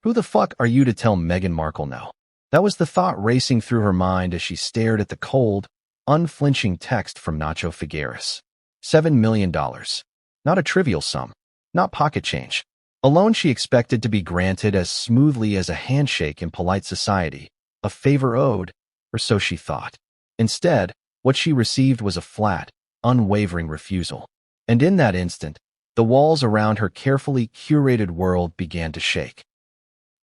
Who the fuck are you to tell Meghan Markle no? That was the thought racing through her mind as she stared at the cold, unflinching text from Nacho Figueras. $7 million. Not a trivial sum. Not pocket change. A loan she expected to be granted as smoothly as a handshake in polite society. A favor owed, or so she thought. Instead, what she received was a flat, unwavering refusal. And in that instant, the walls around her carefully curated world began to shake.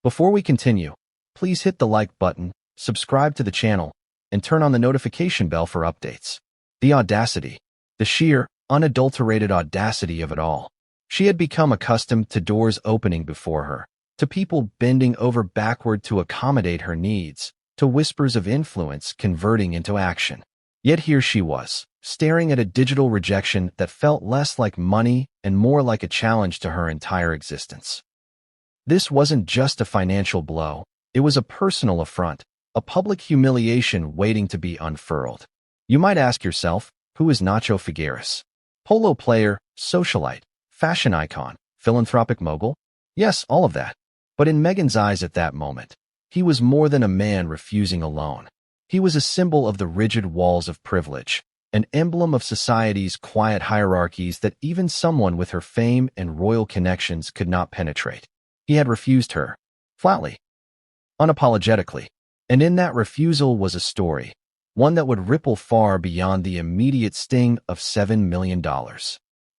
Before we continue, please hit the like button, subscribe to the channel, and turn on the notification bell for updates. The audacity, the sheer, unadulterated audacity of it all. She had become accustomed to doors opening before her, to people bending over backward to accommodate her needs, to whispers of influence converting into action. Yet here she was, staring at a digital rejection that felt less like money and more like a challenge to her entire existence. This wasn't just a financial blow, it was a personal affront, a public humiliation waiting to be unfurled. You might ask yourself, who is Nacho Figueras? Polo player, socialite, fashion icon, philanthropic mogul? Yes, all of that. But in Meghan's eyes at that moment, he was more than a man refusing a loan. He was a symbol of the rigid walls of privilege, an emblem of society's quiet hierarchies that even someone with her fame and royal connections could not penetrate. He had refused her, flatly, unapologetically. And in that refusal was a story, one that would ripple far beyond the immediate sting of $7 million.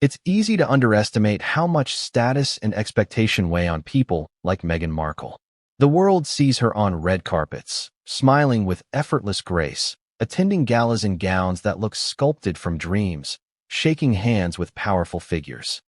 It's easy to underestimate how much status and expectation weigh on people like Meghan Markle. The world sees her on red carpets, smiling with effortless grace, attending galas in gowns that look sculpted from dreams, shaking hands with powerful figures.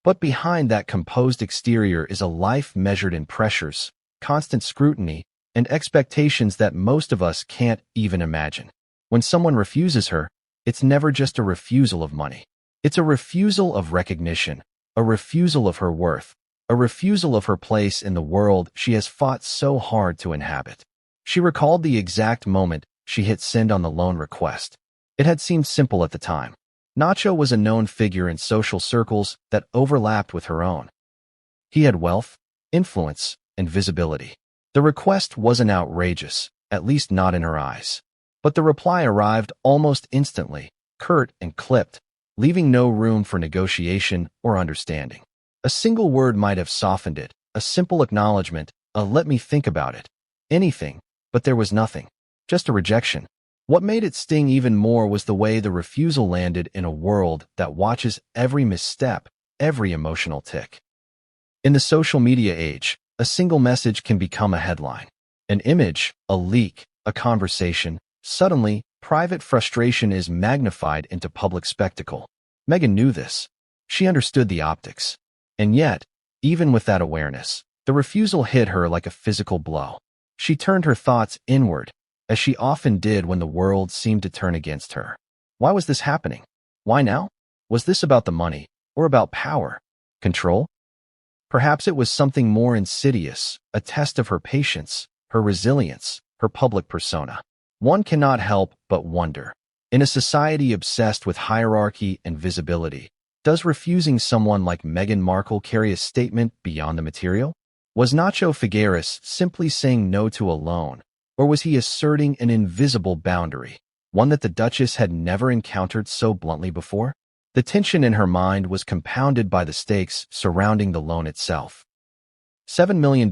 But behind that composed exterior is a life measured in pressures, constant scrutiny, and expectations that most of us can't even imagine. When someone refuses her, it's never just a refusal of money. It's a refusal of recognition, a refusal of her worth, a refusal of her place in the world she has fought so hard to inhabit. She recalled the exact moment she hit send on the loan request. It had seemed simple at the time. Nacho was a known figure in social circles that overlapped with her own. He had wealth, influence, and visibility. The request wasn't outrageous, at least not in her eyes. But the reply arrived almost instantly, curt and clipped, leaving no room for negotiation or understanding. A single word might have softened it, a simple acknowledgement, a let me think about it. Anything, but there was nothing. Just a rejection. What made it sting even more was the way the refusal landed in a world that watches every misstep, every emotional tick. In the social media age, a single message can become a headline. An image, a leak, a conversation. Suddenly, private frustration is magnified into public spectacle. Meghan knew this. She understood the optics. And yet, even with that awareness, the refusal hit her like a physical blow. She turned her thoughts inward, as she often did when the world seemed to turn against her. Why was this happening? Why now? Was this about the money, or about power, control? Perhaps it was something more insidious, a test of her patience, her resilience, her public persona. One cannot help but wonder, in a society obsessed with hierarchy and visibility, does refusing someone like Meghan Markle carry a statement beyond the material? Was Nacho Figueras simply saying no to a loan, or was he asserting an invisible boundary, one that the Duchess had never encountered so bluntly before? The tension in her mind was compounded by the stakes surrounding the loan itself. $7 million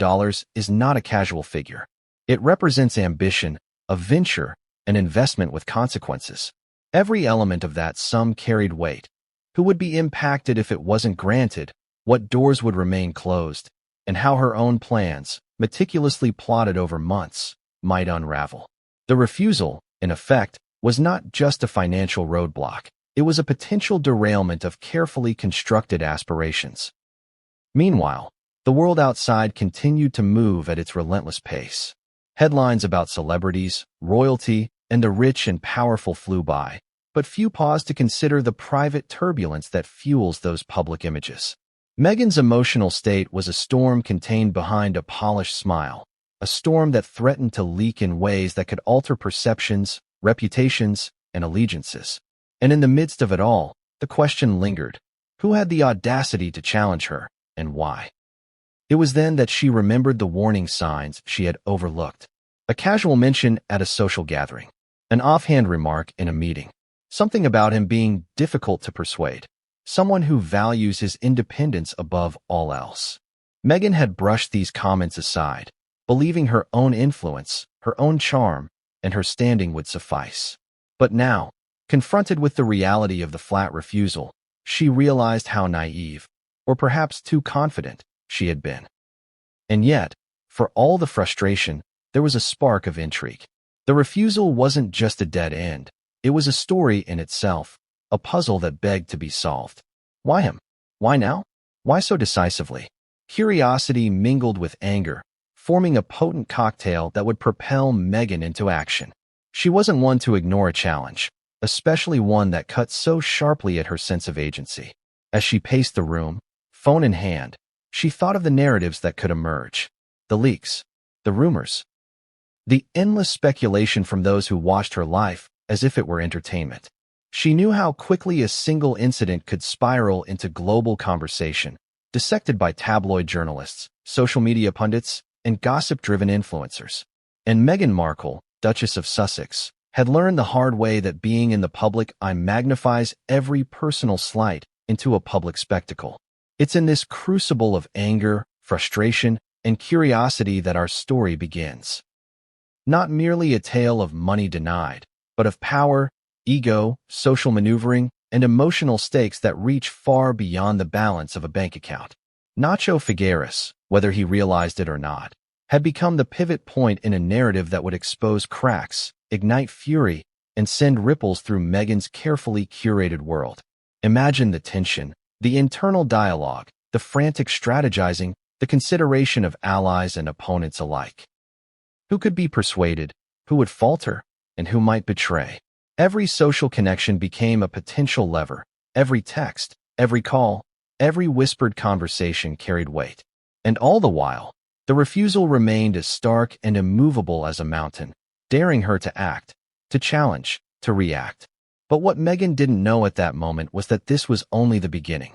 is not a casual figure. It represents ambition, a venture, an investment with consequences. Every element of that sum carried weight. Who would be impacted if it wasn't granted, what doors would remain closed, and how her own plans, meticulously plotted over months, might unravel. The refusal, in effect, was not just a financial roadblock. It was a potential derailment of carefully constructed aspirations. Meanwhile, the world outside continued to move at its relentless pace. Headlines about celebrities, royalty, and the rich and powerful flew by, but few paused to consider the private turbulence that fuels those public images. Meghan's emotional state was a storm contained behind a polished smile, a storm that threatened to leak in ways that could alter perceptions, reputations, and allegiances. And in the midst of it all, the question lingered. Who had the audacity to challenge her, and why? It was then that she remembered the warning signs she had overlooked. A casual mention at a social gathering. An offhand remark in a meeting. Something about him being difficult to persuade. Someone who values his independence above all else. Meghan had brushed these comments aside, believing her own influence, her own charm, and her standing would suffice. But now, confronted with the reality of the flat refusal, she realized how naive, or perhaps too confident, she had been. And yet, for all the frustration, there was a spark of intrigue. The refusal wasn't just a dead end. It was a story in itself, a puzzle that begged to be solved. Why him? Why now? Why so decisively? Curiosity mingled with anger, forming a potent cocktail that would propel Meghan into action. She wasn't one to ignore a challenge, especially one that cut so sharply at her sense of agency. As she paced the room, phone in hand, she thought of the narratives that could emerge. The leaks, the rumors, the endless speculation from those who watched her life as if it were entertainment. She knew how quickly a single incident could spiral into global conversation, dissected by tabloid journalists, social media pundits, and gossip-driven influencers. And Meghan Markle, Duchess of Sussex, had learned the hard way that being in the public eye magnifies every personal slight into a public spectacle. It's in this crucible of anger, frustration, and curiosity that our story begins. Not merely a tale of money denied, but of power, ego, social maneuvering, and emotional stakes that reach far beyond the balance of a bank account. Nacho Figueras, whether he realized it or not, had become the pivot point in a narrative that would expose cracks, ignite fury, and send ripples through Meghan's carefully curated world. Imagine the tension, the internal dialogue, the frantic strategizing, the consideration of allies and opponents alike. Who could be persuaded, who would falter, and who might betray? Every social connection became a potential lever. Every text, every call, every whispered conversation carried weight. And all the while, the refusal remained as stark and immovable as a mountain, daring her to act, to challenge, to react. But what Meghan didn't know at that moment was that this was only the beginning.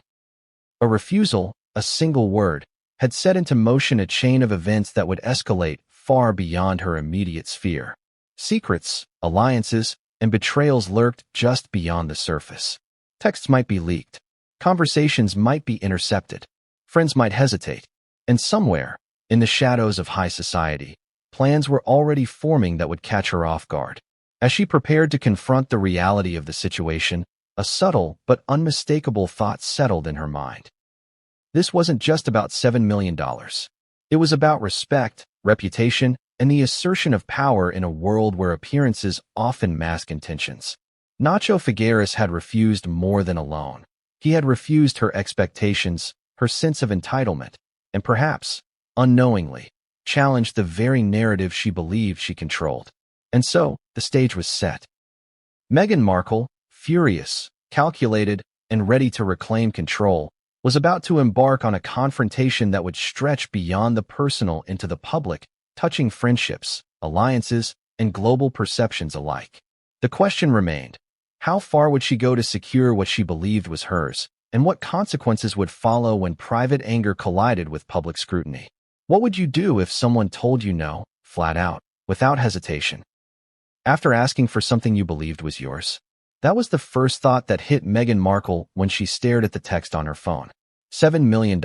A refusal, a single word, had set into motion a chain of events that would escalate far beyond her immediate sphere. Secrets, alliances, and betrayals lurked just beyond the surface. Texts might be leaked. Conversations might be intercepted. Friends might hesitate. And somewhere, in the shadows of high society, plans were already forming that would catch her off guard. As she prepared to confront the reality of the situation, a subtle but unmistakable thought settled in her mind. This wasn't just about $7 million. It was about respect, reputation, and the assertion of power in a world where appearances often mask intentions. Nacho Figueras had refused more than a loan. He had refused her expectations, her sense of entitlement, and perhaps, unknowingly, challenged the very narrative she believed she controlled. And so, the stage was set. Meghan Markle, furious, calculated, and ready to reclaim control, was about to embark on a confrontation that would stretch beyond the personal into the public, touching friendships, alliances, and global perceptions alike. The question remained, how far would she go to secure what she believed was hers, and what consequences would follow when private anger collided with public scrutiny? What would you do if someone told you no, flat out, without hesitation? After asking for something you believed was yours? That was the first thought that hit Meghan Markle when she stared at the text on her phone. $7 million.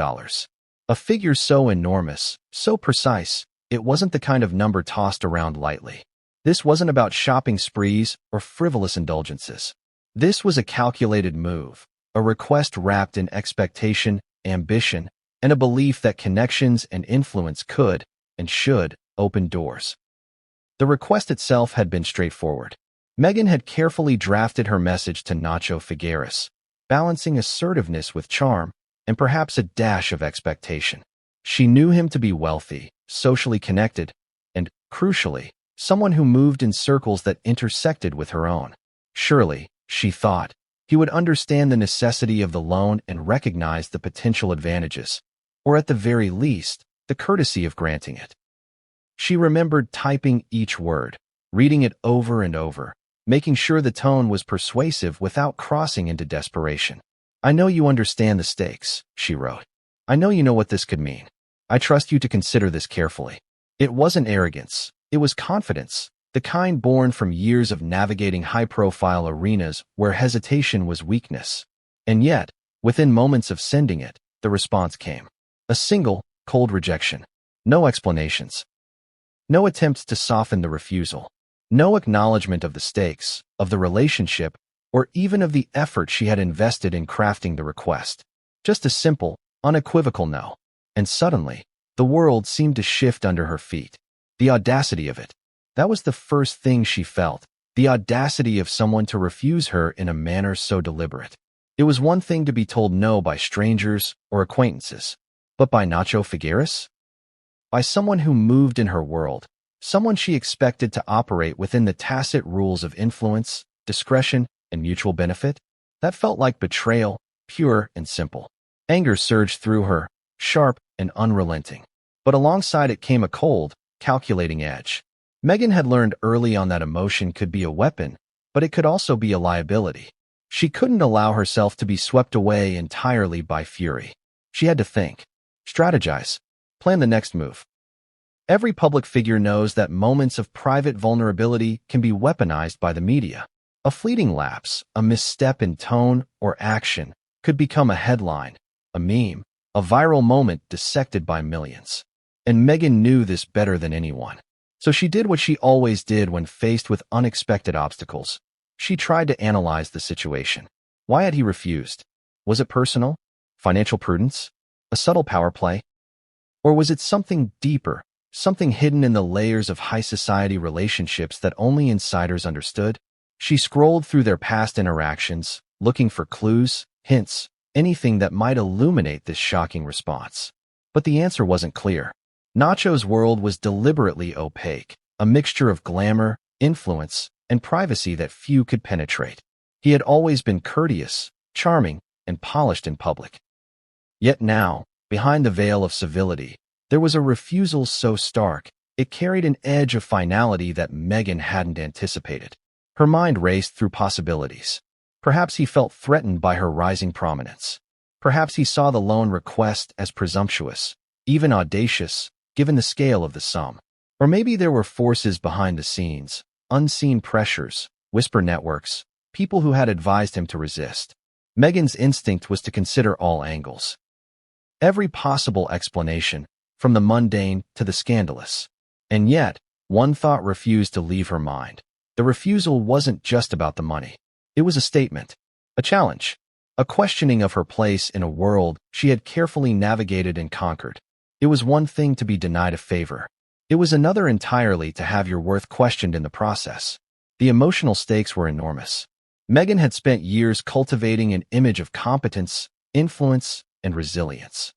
A figure so enormous, so precise, it wasn't the kind of number tossed around lightly. This wasn't about shopping sprees or frivolous indulgences. This was a calculated move, a request wrapped in expectation, ambition, and a belief that connections and influence could, and should, open doors. The request itself had been straightforward. Meghan had carefully drafted her message to Nacho Figueras, balancing assertiveness with charm, and perhaps a dash of expectation. She knew him to be wealthy, socially connected, and, crucially, someone who moved in circles that intersected with her own. Surely, she thought, he would understand the necessity of the loan and recognize the potential advantages, or at the very least, the courtesy of granting it. She remembered typing each word, reading it over and over, making sure the tone was persuasive without crossing into desperation. "I know you understand the stakes," she wrote. "I know you know what this could mean. I trust you to consider this carefully. It wasn't arrogance. It was confidence, the kind born from years of navigating high-profile arenas where hesitation was weakness. And yet, within moments of sending it, the response came. A single, cold rejection. No explanations. No attempts to soften the refusal. No acknowledgement of the stakes, of the relationship, or even of the effort she had invested in crafting the request. Just a simple, unequivocal no. And suddenly, the world seemed to shift under her feet. The audacity of it. That was the first thing she felt, the audacity of someone to refuse her in a manner so deliberate. It was one thing to be told no by strangers or acquaintances, but by Nacho Figueras? By someone who moved in her world, someone she expected to operate within the tacit rules of influence, discretion, and mutual benefit? That felt like betrayal, pure and simple. Anger surged through her, sharp and unrelenting. But alongside it came a cold, calculating edge. Meghan had learned early on that emotion could be a weapon, but it could also be a liability. She couldn't allow herself to be swept away entirely by fury. She had to think, strategize, plan the next move. Every public figure knows that moments of private vulnerability can be weaponized by the media. A fleeting lapse, a misstep in tone or action could become a headline, a meme, a viral moment dissected by millions. And Meghan knew this better than anyone. So she did what she always did when faced with unexpected obstacles. She tried to analyze the situation. Why had he refused? Was it personal? Financial prudence? A subtle power play? Or was it something deeper, something hidden in the layers of high society relationships that only insiders understood? She scrolled through their past interactions, looking for clues, hints, anything that might illuminate this shocking response. But the answer wasn't clear. Nacho's world was deliberately opaque, a mixture of glamour, influence, and privacy that few could penetrate. He had always been courteous, charming, and polished in public. Yet now, behind the veil of civility, there was a refusal so stark, it carried an edge of finality that Meghan hadn't anticipated. Her mind raced through possibilities. Perhaps he felt threatened by her rising prominence. Perhaps he saw the loan request as presumptuous, even audacious, given the scale of the sum. Or maybe there were forces behind the scenes, unseen pressures, whisper networks, people who had advised him to resist. Meghan's instinct was to consider all angles. Every possible explanation, from the mundane to the scandalous. And yet, one thought refused to leave her mind. The refusal wasn't just about the money. It was a statement, a challenge, a questioning of her place in a world she had carefully navigated and conquered. It was one thing to be denied a favor. It was another entirely to have your worth questioned in the process. The emotional stakes were enormous. Meghan had spent years cultivating an image of competence, influence, and resilience.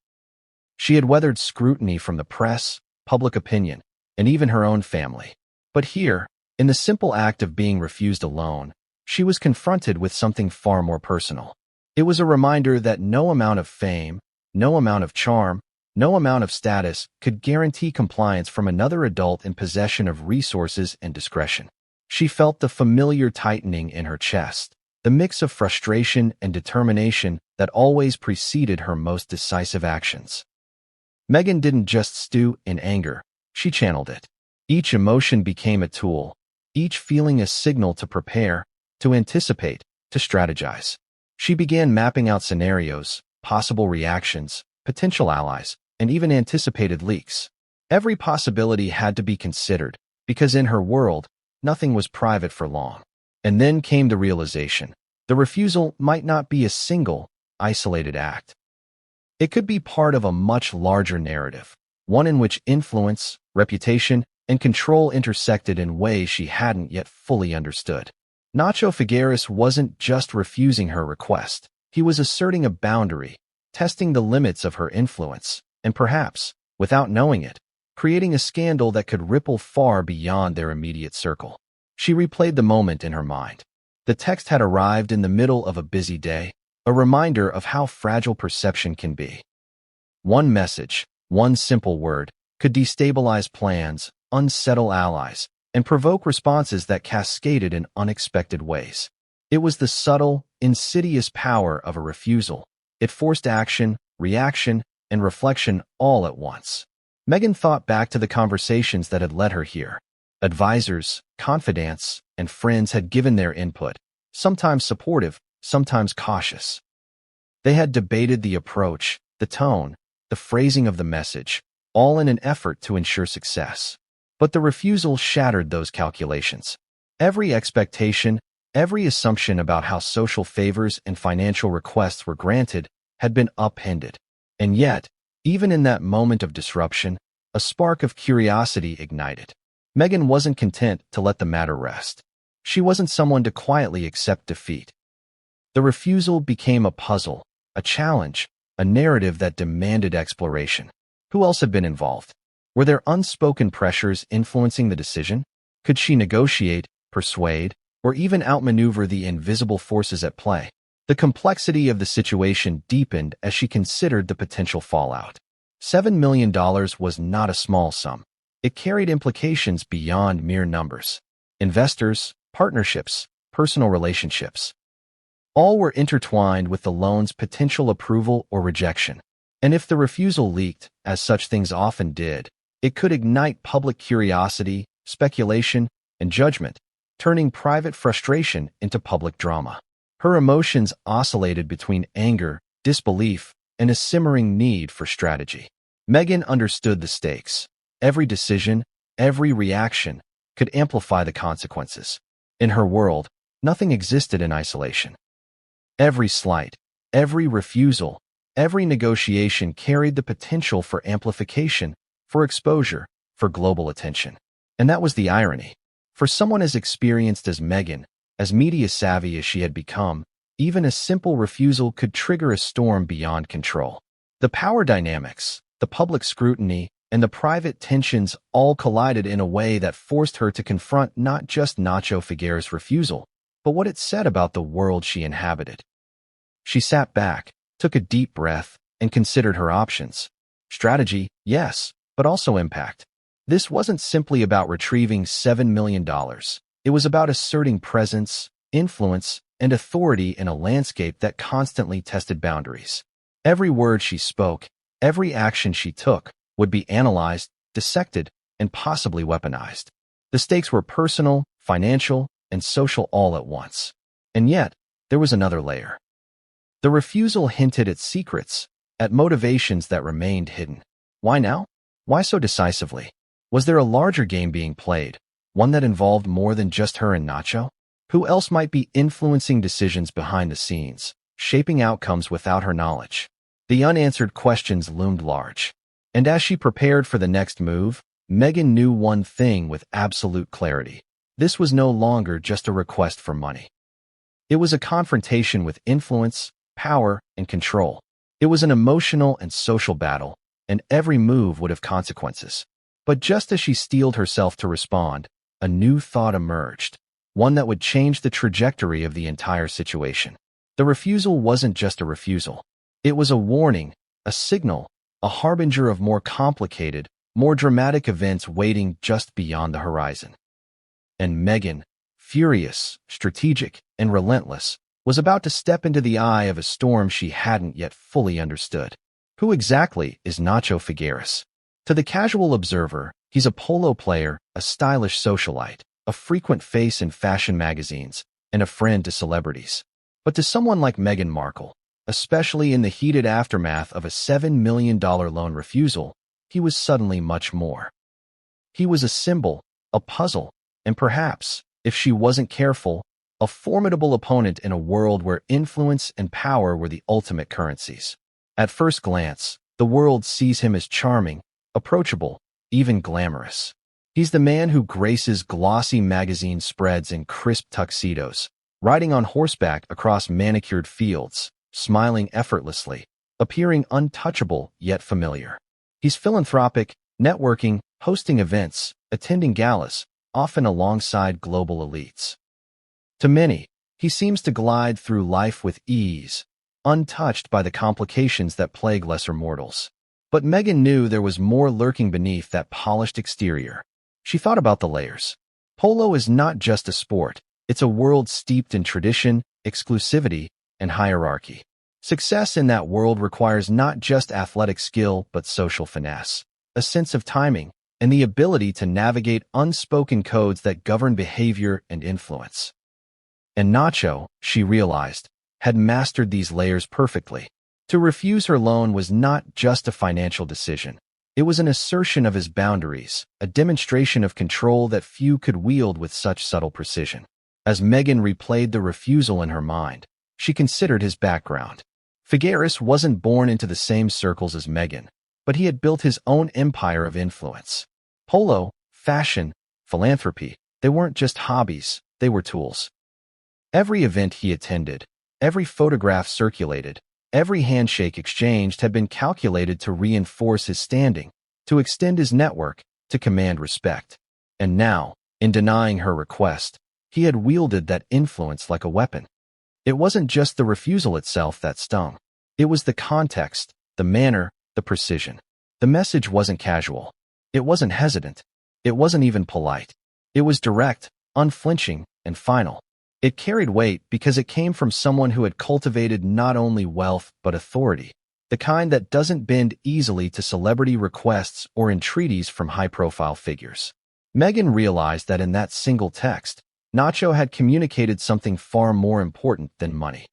She had weathered scrutiny from the press, public opinion, and even her own family. But here, in the simple act of being refused a loan, she was confronted with something far more personal. It was a reminder that no amount of fame, no amount of charm, no amount of status could guarantee compliance from another adult in possession of resources and discretion. She felt the familiar tightening in her chest, the mix of frustration and determination that always preceded her most decisive actions. Meghan didn't just stew in anger, she channeled it. Each emotion became a tool, each feeling a signal to prepare, to anticipate, to strategize. She began mapping out scenarios, possible reactions, potential allies, and even anticipated leaks. Every possibility had to be considered, because in her world, nothing was private for long. And then came the realization. The refusal might not be a single, isolated act. It could be part of a much larger narrative, one in which influence, reputation, and control intersected in ways she hadn't yet fully understood. Nacho Figueras wasn't just refusing her request. He was asserting a boundary, testing the limits of her influence, and perhaps, without knowing it, creating a scandal that could ripple far beyond their immediate circle. She replayed the moment in her mind. The text had arrived in the middle of a busy day, a reminder of how fragile perception can be. One message, one simple word, could destabilize plans, unsettle allies, and provoke responses that cascaded in unexpected ways. It was the subtle, insidious power of a refusal. It forced action, reaction, and reflection all at once. Meghan thought back to the conversations that had led her here. Advisors, confidants, and friends had given their input, sometimes supportive, sometimes cautious. They had debated the approach, the tone, the phrasing of the message, all in an effort to ensure success. But the refusal shattered those calculations. Every expectation, every assumption about how social favors and financial requests were granted had been upended. And yet, even in that moment of disruption, a spark of curiosity ignited. Meghan wasn't content to let the matter rest. She wasn't someone to quietly accept defeat. The refusal became a puzzle, a challenge, a narrative that demanded exploration. Who else had been involved? Were there unspoken pressures influencing the decision? Could she negotiate, persuade, or even outmaneuver the invisible forces at play? The complexity of the situation deepened as she considered the potential fallout. $7 million was not a small sum. It carried implications beyond mere numbers. Investors, partnerships, personal relationships. All were intertwined with the loan's potential approval or rejection. And if the refusal leaked, as such things often did, it could ignite public curiosity, speculation, and judgment, turning private frustration into public drama. Her emotions oscillated between anger, disbelief, and a simmering need for strategy. Meghan understood the stakes. Every decision, every reaction, could amplify the consequences. In her world, nothing existed in isolation. Every slight, every refusal, every negotiation carried the potential for amplification, for exposure, for global attention. And that was the irony. For someone as experienced as Meghan, as media-savvy as she had become, even a simple refusal could trigger a storm beyond control. The power dynamics, the public scrutiny, and the private tensions all collided in a way that forced her to confront not just Nacho Figueras' refusal, but what it said about the world she inhabited. She sat back, took a deep breath, and considered her options. Strategy, yes, but also impact. This wasn't simply about retrieving $7 million. It was about asserting presence, influence, and authority in a landscape that constantly tested boundaries. Every word she spoke, every action she took, would be analyzed, dissected, and possibly weaponized. The stakes were personal, financial, and social all at once. And yet, there was another layer. The refusal hinted at secrets, at motivations that remained hidden. Why now? Why so decisively? Was there a larger game being played, one that involved more than just her and Nacho? Who else might be influencing decisions behind the scenes, shaping outcomes without her knowledge? The unanswered questions loomed large. And as she prepared for the next move, Meghan knew one thing with absolute clarity. This was no longer just a request for money. It was a confrontation with influence, power, and control. It was an emotional and social battle, and every move would have consequences. But just as she steeled herself to respond, a new thought emerged, one that would change the trajectory of the entire situation. The refusal wasn't just a refusal. It was a warning, a signal, a harbinger of more complicated, more dramatic events waiting just beyond the horizon. And Meghan, furious, strategic, and relentless, was about to step into the eye of a storm she hadn't yet fully understood. Who exactly is Nacho Figueras? To the casual observer, he's a polo player, a stylish socialite, a frequent face in fashion magazines, and a friend to celebrities. But to someone like Meghan Markle, especially in the heated aftermath of a $7 million loan refusal, he was suddenly much more. He was a symbol, a puzzle, and perhaps, if she wasn't careful, a formidable opponent in a world where influence and power were the ultimate currencies. At first glance, the world sees him as charming, approachable, even glamorous. He's the man who graces glossy magazine spreads in crisp tuxedos, riding on horseback across manicured fields, smiling effortlessly, appearing untouchable yet familiar. He's philanthropic, networking, hosting events, attending galas, often alongside global elites. To many, he seems to glide through life with ease, untouched by the complications that plague lesser mortals. But Meghan knew there was more lurking beneath that polished exterior. She thought about the layers. Polo is not just a sport, it's a world steeped in tradition, exclusivity, and hierarchy. Success in that world requires not just athletic skill, but social finesse, a sense of timing, and the ability to navigate unspoken codes that govern behavior and influence. And Nacho, she realized, had mastered these layers perfectly. To refuse her loan was not just a financial decision. It was an assertion of his boundaries, a demonstration of control that few could wield with such subtle precision. As Meghan replayed the refusal in her mind, she considered his background. Figueras wasn't born into the same circles as Meghan, but he had built his own empire of influence. Polo, fashion, philanthropy, they weren't just hobbies, they were tools. Every event he attended, every photograph circulated, every handshake exchanged had been calculated to reinforce his standing, to extend his network, to command respect. And now, in denying her request, he had wielded that influence like a weapon. It wasn't just the refusal itself that stung. It was the context, the manner, the precision. The message wasn't casual. It wasn't hesitant. It wasn't even polite. It was direct, unflinching, and final. It carried weight because it came from someone who had cultivated not only wealth but authority, the kind that doesn't bend easily to celebrity requests or entreaties from high-profile figures. Meghan realized that in that single text, Nacho had communicated something far more important than money.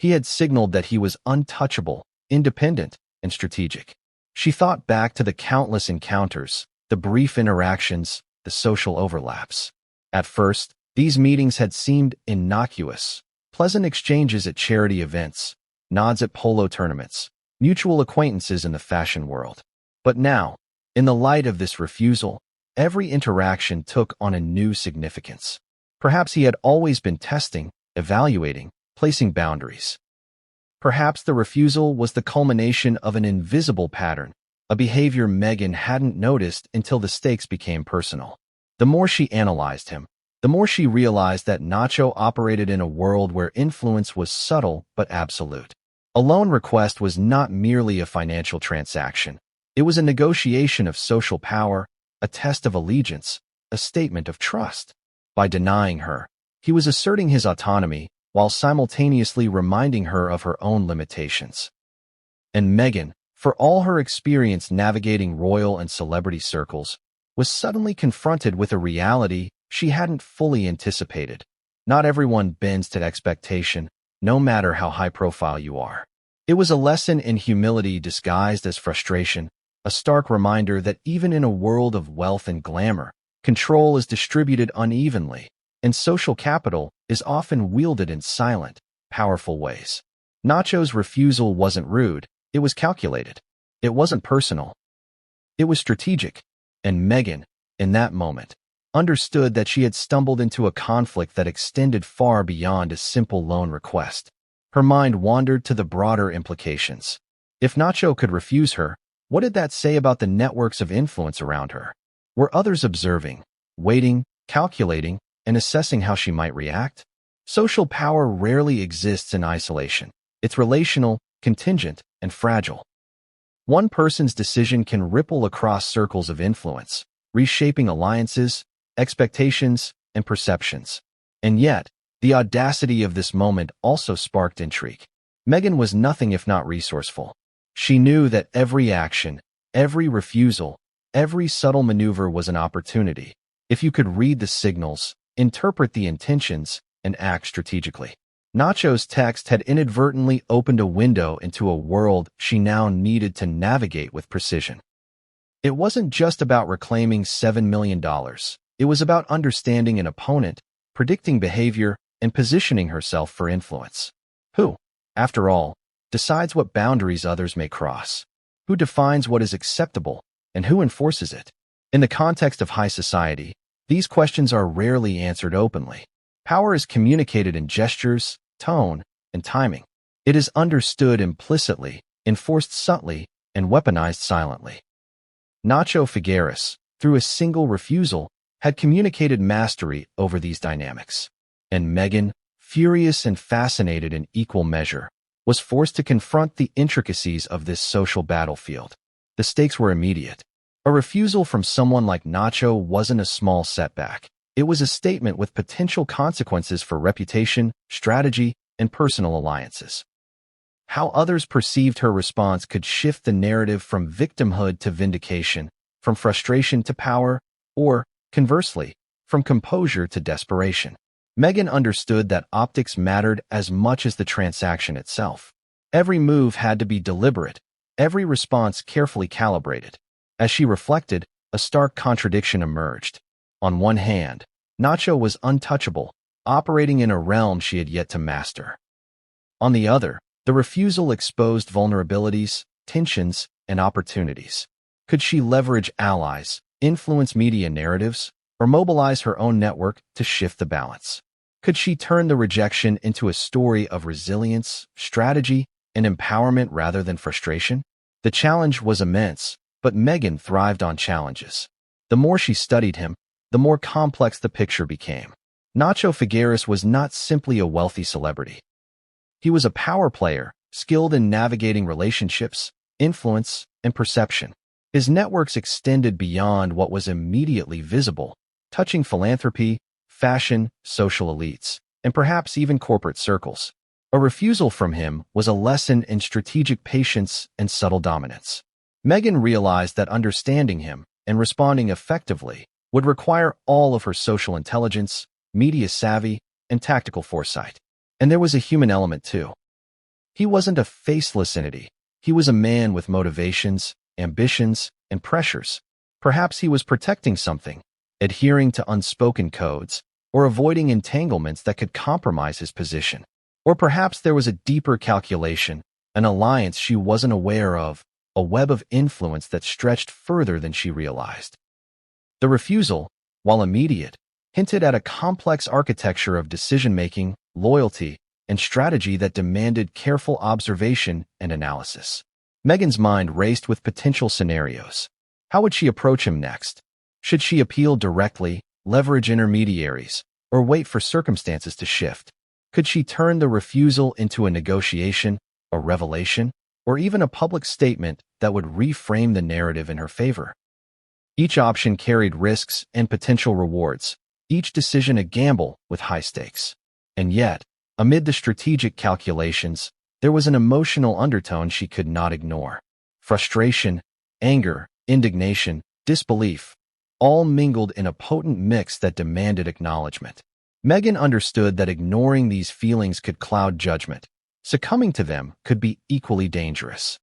He had signaled that he was untouchable, independent, and strategic. She thought back to the countless encounters, the brief interactions, the social overlaps. At first, these meetings had seemed innocuous, pleasant exchanges at charity events, nods at polo tournaments, mutual acquaintances in the fashion world. But now, in the light of this refusal, every interaction took on a new significance. Perhaps he had always been testing, evaluating, placing boundaries. Perhaps the refusal was the culmination of an invisible pattern, a behavior Meghan hadn't noticed until the stakes became personal. The more she analyzed him, the more she realized that Nacho operated in a world where influence was subtle but absolute. A loan request was not merely a financial transaction. It was a negotiation of social power, a test of allegiance, a statement of trust. By denying her, he was asserting his autonomy while simultaneously reminding her of her own limitations. And Meghan, for all her experience navigating royal and celebrity circles, was suddenly confronted with a reality she hadn't fully anticipated. Not everyone bends to expectation, no matter how high-profile you are. It was a lesson in humility disguised as frustration, a stark reminder that even in a world of wealth and glamour, control is distributed unevenly, and social capital is often wielded in silent, powerful ways. Nacho's refusal wasn't rude, it was calculated. It wasn't personal. It was strategic. And Meghan, in that moment, understood that she had stumbled into a conflict that extended far beyond a simple loan request. Her mind wandered to the broader implications. If Nacho could refuse her, what did that say about the networks of influence around her? Were others observing, waiting, calculating, and assessing how she might react? Social power rarely exists in isolation. It's relational, contingent, and fragile. One person's decision can ripple across circles of influence, reshaping alliances, expectations, and perceptions. And yet, the audacity of this moment also sparked intrigue. Meghan was nothing if not resourceful. She knew that every action, every refusal, every subtle maneuver was an opportunity, if you could read the signals, interpret the intentions, and act strategically. Nacho's text had inadvertently opened a window into a world she now needed to navigate with precision. It wasn't just about reclaiming $7 million. It was about understanding an opponent, predicting behavior, and positioning herself for influence. Who, after all, decides what boundaries others may cross? Who defines what is acceptable, and who enforces it? In the context of high society, these questions are rarely answered openly. Power is communicated in gestures, tone, and timing. It is understood implicitly, enforced subtly, and weaponized silently. Nacho Figueras, through a single refusal, had communicated mastery over these dynamics. And Meghan, furious and fascinated in equal measure, was forced to confront the intricacies of this social battlefield. The stakes were immediate. A refusal from someone like Nacho wasn't a small setback. It was a statement with potential consequences for reputation, strategy, and personal alliances. How others perceived her response could shift the narrative from victimhood to vindication, from frustration to power, or, conversely, from composure to desperation. Meghan understood that optics mattered as much as the transaction itself. Every move had to be deliberate, every response carefully calibrated. As she reflected, a stark contradiction emerged. On one hand, Nacho was untouchable, operating in a realm she had yet to master. On the other, the refusal exposed vulnerabilities, tensions, and opportunities. Could she leverage allies, influence media narratives, or mobilize her own network to shift the balance? Could she turn the rejection into a story of resilience, strategy, and empowerment rather than frustration? The challenge was immense, but Meghan thrived on challenges. The more she studied him, the more complex the picture became. Nacho Figueras was not simply a wealthy celebrity. He was a power player, skilled in navigating relationships, influence, and perception. His networks extended beyond what was immediately visible, touching philanthropy, fashion, social elites, and perhaps even corporate circles. A refusal from him was a lesson in strategic patience and subtle dominance. Meghan realized that understanding him and responding effectively would require all of her social intelligence, media savvy, and tactical foresight. And there was a human element too. He wasn't a faceless entity. He was a man with motivations, ambitions, and pressures. Perhaps he was protecting something, adhering to unspoken codes, or avoiding entanglements that could compromise his position. Or perhaps there was a deeper calculation, an alliance she wasn't aware of, a web of influence that stretched further than she realized. The refusal, while immediate, hinted at a complex architecture of decision-making, loyalty, and strategy that demanded careful observation and analysis. Meghan's mind raced with potential scenarios. How would she approach him next? Should she appeal directly, leverage intermediaries, or wait for circumstances to shift? Could she turn the refusal into a negotiation, a revelation, or even a public statement that would reframe the narrative in her favor? Each option carried risks and potential rewards, each decision a gamble with high stakes. And yet, amid the strategic calculations, there was an emotional undertone she could not ignore. Frustration, anger, indignation, disbelief, all mingled in a potent mix that demanded acknowledgement. Meghan understood that ignoring these feelings could cloud judgment. Succumbing to them could be equally dangerous.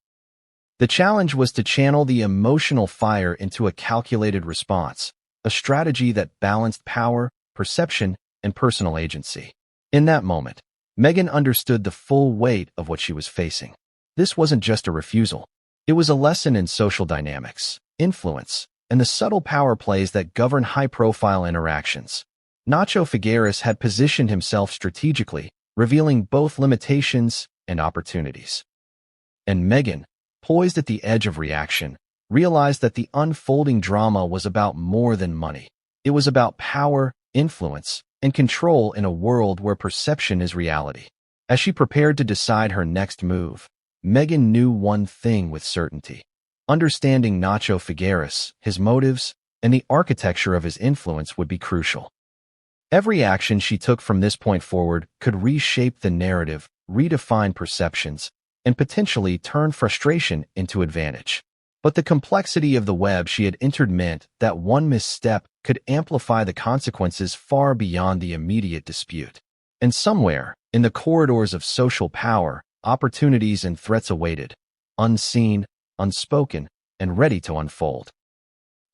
The challenge was to channel the emotional fire into a calculated response, a strategy that balanced power, perception, and personal agency. In that moment, Meghan understood the full weight of what she was facing. This wasn't just a refusal. It was a lesson in social dynamics, influence, and the subtle power plays that govern high-profile interactions. Nacho Figueras had positioned himself strategically, revealing both limitations and opportunities. And Meghan, poised at the edge of reaction, realized that the unfolding drama was about more than money. It was about power, influence, and control in a world where perception is reality. As she prepared to decide her next move, Meghan knew one thing with certainty. Understanding Nacho Figueras, his motives, and the architecture of his influence would be crucial. Every action she took from this point forward could reshape the narrative, redefine perceptions, and potentially turn frustration into advantage. But the complexity of the web she had entered meant that one misstep could amplify the consequences far beyond the immediate dispute. And somewhere, in the corridors of social power, opportunities and threats awaited, unseen, unspoken, and ready to unfold.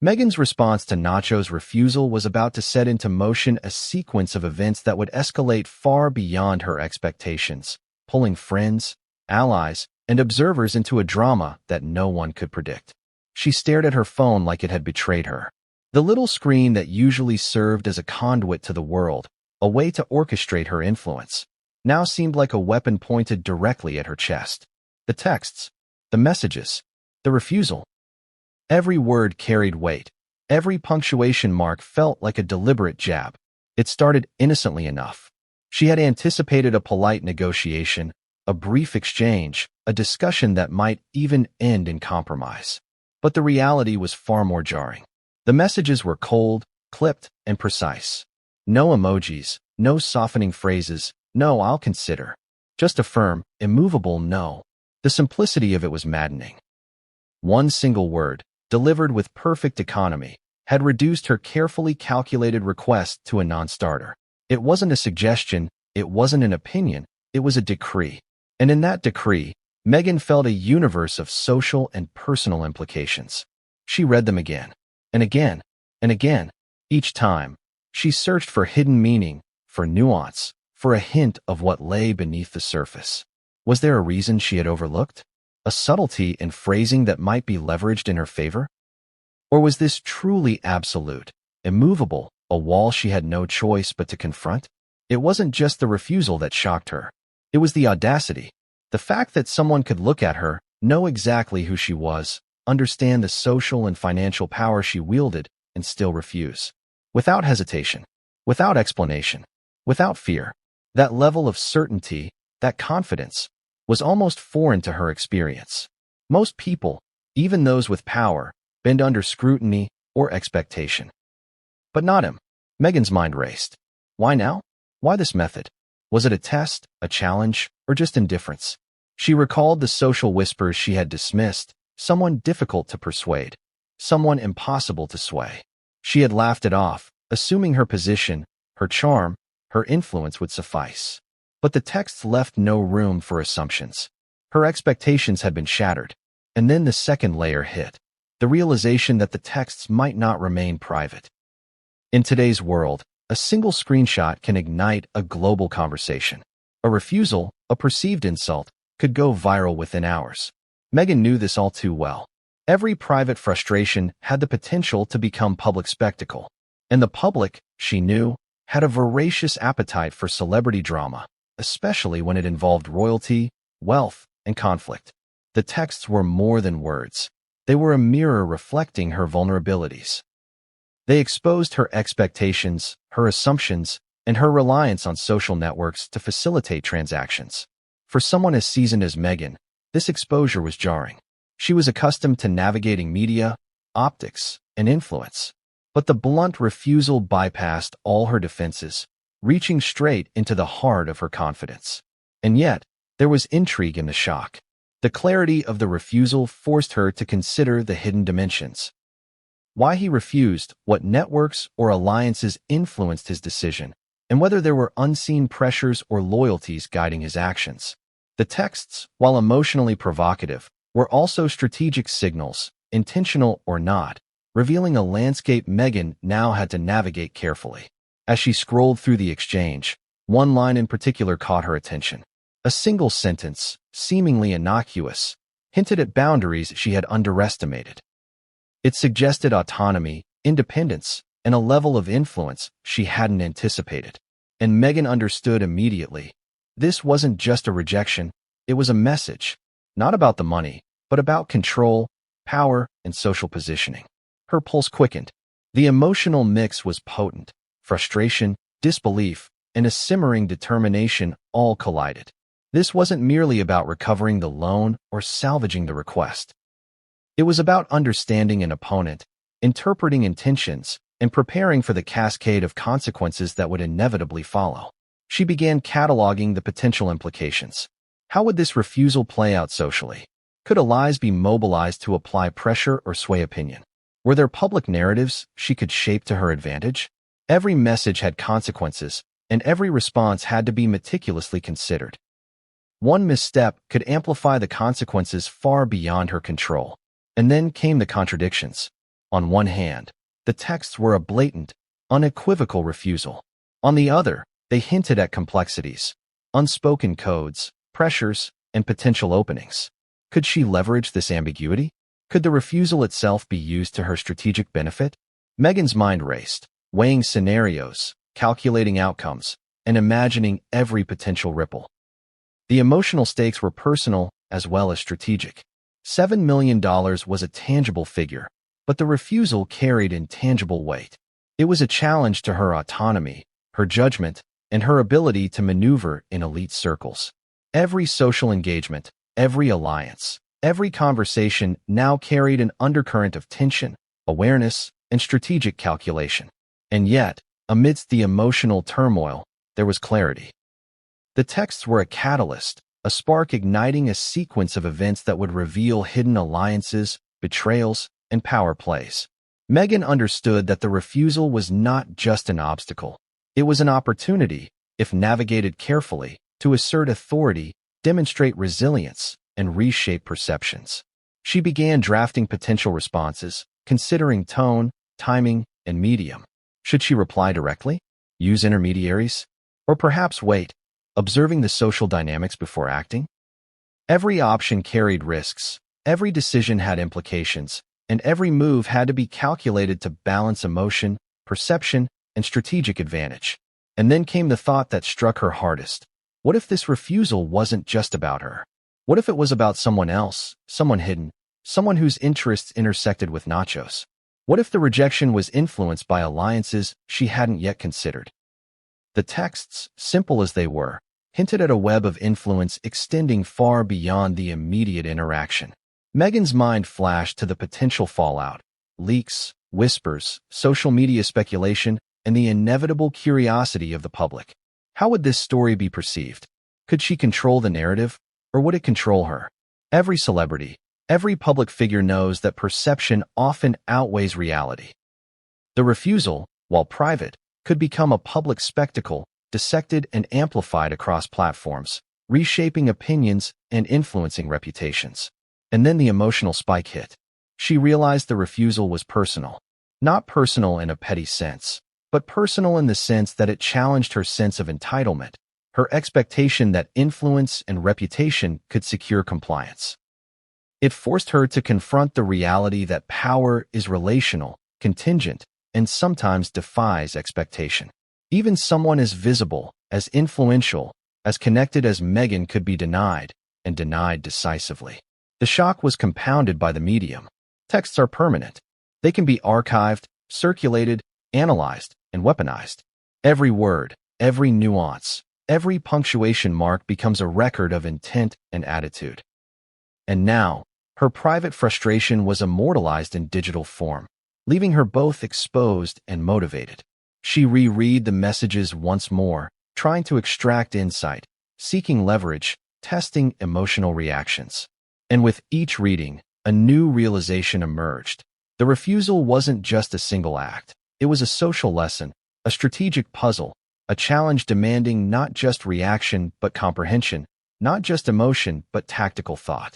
Meghan's response to Nacho's refusal was about to set into motion a sequence of events that would escalate far beyond her expectations, pulling friends, allies, and observers into a drama that no one could predict. She stared at her phone like it had betrayed her. The little screen that usually served as a conduit to the world, a way to orchestrate her influence, now seemed like a weapon pointed directly at her chest. The texts, the messages, the refusal. Every word carried weight. Every punctuation mark felt like a deliberate jab. It started innocently enough. She had anticipated a polite negotiation, a brief exchange, a discussion that might even end in compromise. But the reality was far more jarring. The messages were cold, clipped, and precise. No emojis, no softening phrases, no "I'll consider." Just a firm, immovable no. The simplicity of it was maddening. One single word, delivered with perfect economy, had reduced her carefully calculated request to a non-starter. It wasn't a suggestion, it wasn't an opinion, it was a decree. And in that decree, Meghan felt a universe of social and personal implications. She read them again, and again, and again. Each time, she searched for hidden meaning, for nuance, for a hint of what lay beneath the surface. Was there a reason she had overlooked? A subtlety in phrasing that might be leveraged in her favor? Or was this truly absolute, immovable, a wall she had no choice but to confront? It wasn't just the refusal that shocked her. It was the audacity. The fact that someone could look at her, know exactly who she was, understand the social and financial power she wielded, and still refuse. Without hesitation, without explanation, without fear. That level of certainty, that confidence, was almost foreign to her experience. Most people, even those with power, bend under scrutiny or expectation. But not him. Meghan's mind raced. Why now? Why this method? Was it a test, a challenge, or just indifference? She recalled the social whispers she had dismissed, someone difficult to persuade, someone impossible to sway. She had laughed it off, assuming her position, her charm, her influence would suffice. But the texts left no room for assumptions. Her expectations had been shattered. And then the second layer hit, the realization that the texts might not remain private. In today's world, a single screenshot can ignite a global conversation. A refusal, a perceived insult, could go viral within hours. Meghan knew this all too well. Every private frustration had the potential to become public spectacle. And the public, she knew, had a voracious appetite for celebrity drama, especially when it involved royalty, wealth, and conflict. The texts were more than words. They were a mirror reflecting her vulnerabilities. They exposed her expectations, her assumptions, and her reliance on social networks to facilitate transactions. For someone as seasoned as Meghan, this exposure was jarring. She was accustomed to navigating media, optics, and influence. But the blunt refusal bypassed all her defenses, reaching straight into the heart of her confidence. And yet, there was intrigue in the shock. The clarity of the refusal forced her to consider the hidden dimensions. Why he refused, what networks or alliances influenced his decision, and whether there were unseen pressures or loyalties guiding his actions. The texts, while emotionally provocative, were also strategic signals, intentional or not, revealing a landscape Meghan now had to navigate carefully. As she scrolled through the exchange, one line in particular caught her attention. A single sentence, seemingly innocuous, hinted at boundaries she had underestimated. It suggested autonomy, independence, and a level of influence she hadn't anticipated. And Meghan understood immediately. This wasn't just a rejection, it was a message, not about the money, but about control, power, and social positioning. Her pulse quickened. The emotional mix was potent. Frustration, disbelief, and a simmering determination all collided. This wasn't merely about recovering the loan or salvaging the request. It was about understanding an opponent, interpreting intentions, and preparing for the cascade of consequences that would inevitably follow. She began cataloging the potential implications. How would this refusal play out socially? Could allies be mobilized to apply pressure or sway opinion? Were there public narratives she could shape to her advantage? Every message had consequences, and every response had to be meticulously considered. One misstep could amplify the consequences far beyond her control. And then came the contradictions. On one hand, the texts were a blatant, unequivocal refusal. On the other, they hinted at complexities, unspoken codes, pressures, and potential openings. Could she leverage this ambiguity? Could the refusal itself be used to her strategic benefit? Meghan's mind raced, weighing scenarios, calculating outcomes, and imagining every potential ripple. The emotional stakes were personal as well as strategic. $7 million was a tangible figure, but the refusal carried intangible weight. It was a challenge to her autonomy, her judgment, and her ability to maneuver in elite circles. Every social engagement, every alliance, every conversation now carried an undercurrent of tension, awareness, and strategic calculation. And yet, amidst the emotional turmoil, there was clarity. The texts were a catalyst, a spark igniting a sequence of events that would reveal hidden alliances, betrayals, and power plays. Meghan understood that the refusal was not just an obstacle. It was an opportunity, if navigated carefully, to assert authority, demonstrate resilience, and reshape perceptions. She began drafting potential responses, considering tone, timing, and medium. Should she reply directly? Use intermediaries? Or perhaps wait, observing the social dynamics before acting? Every option carried risks, every decision had implications, and every move had to be calculated to balance emotion, perception, and strategic advantage. And then came the thought that struck her hardest. What if this refusal wasn't just about her? What if it was about someone else, someone hidden, someone whose interests intersected with Nacho's? What if the rejection was influenced by alliances she hadn't yet considered? The texts, simple as they were, hinted at a web of influence extending far beyond the immediate interaction. Meghan's mind flashed to the potential fallout: leaks, whispers, social media speculation, and the inevitable curiosity of the public. How would this story be perceived? Could she control the narrative, or would it control her? Every celebrity, every public figure knows that perception often outweighs reality. The refusal, while private, could become a public spectacle, dissected and amplified across platforms, reshaping opinions and influencing reputations. And then the emotional spike hit. She realized the refusal was personal. Not personal in a petty sense, but personal in the sense that it challenged her sense of entitlement, her expectation that influence and reputation could secure compliance. It forced her to confront the reality that power is relational, contingent, and sometimes defies expectation. Even someone as visible, as influential, as connected as Meghan could be denied, and denied decisively. The shock was compounded by the medium. Texts are permanent. They can be archived, circulated, analyzed, and weaponized. Every word, every nuance, every punctuation mark becomes a record of intent and attitude. And now, her private frustration was immortalized in digital form, leaving her both exposed and motivated. She reread the messages once more, trying to extract insight, seeking leverage, testing emotional reactions. And with each reading, a new realization emerged. The refusal wasn't just a single act. It was a social lesson, a strategic puzzle, a challenge demanding not just reaction but comprehension, not just emotion but tactical thought.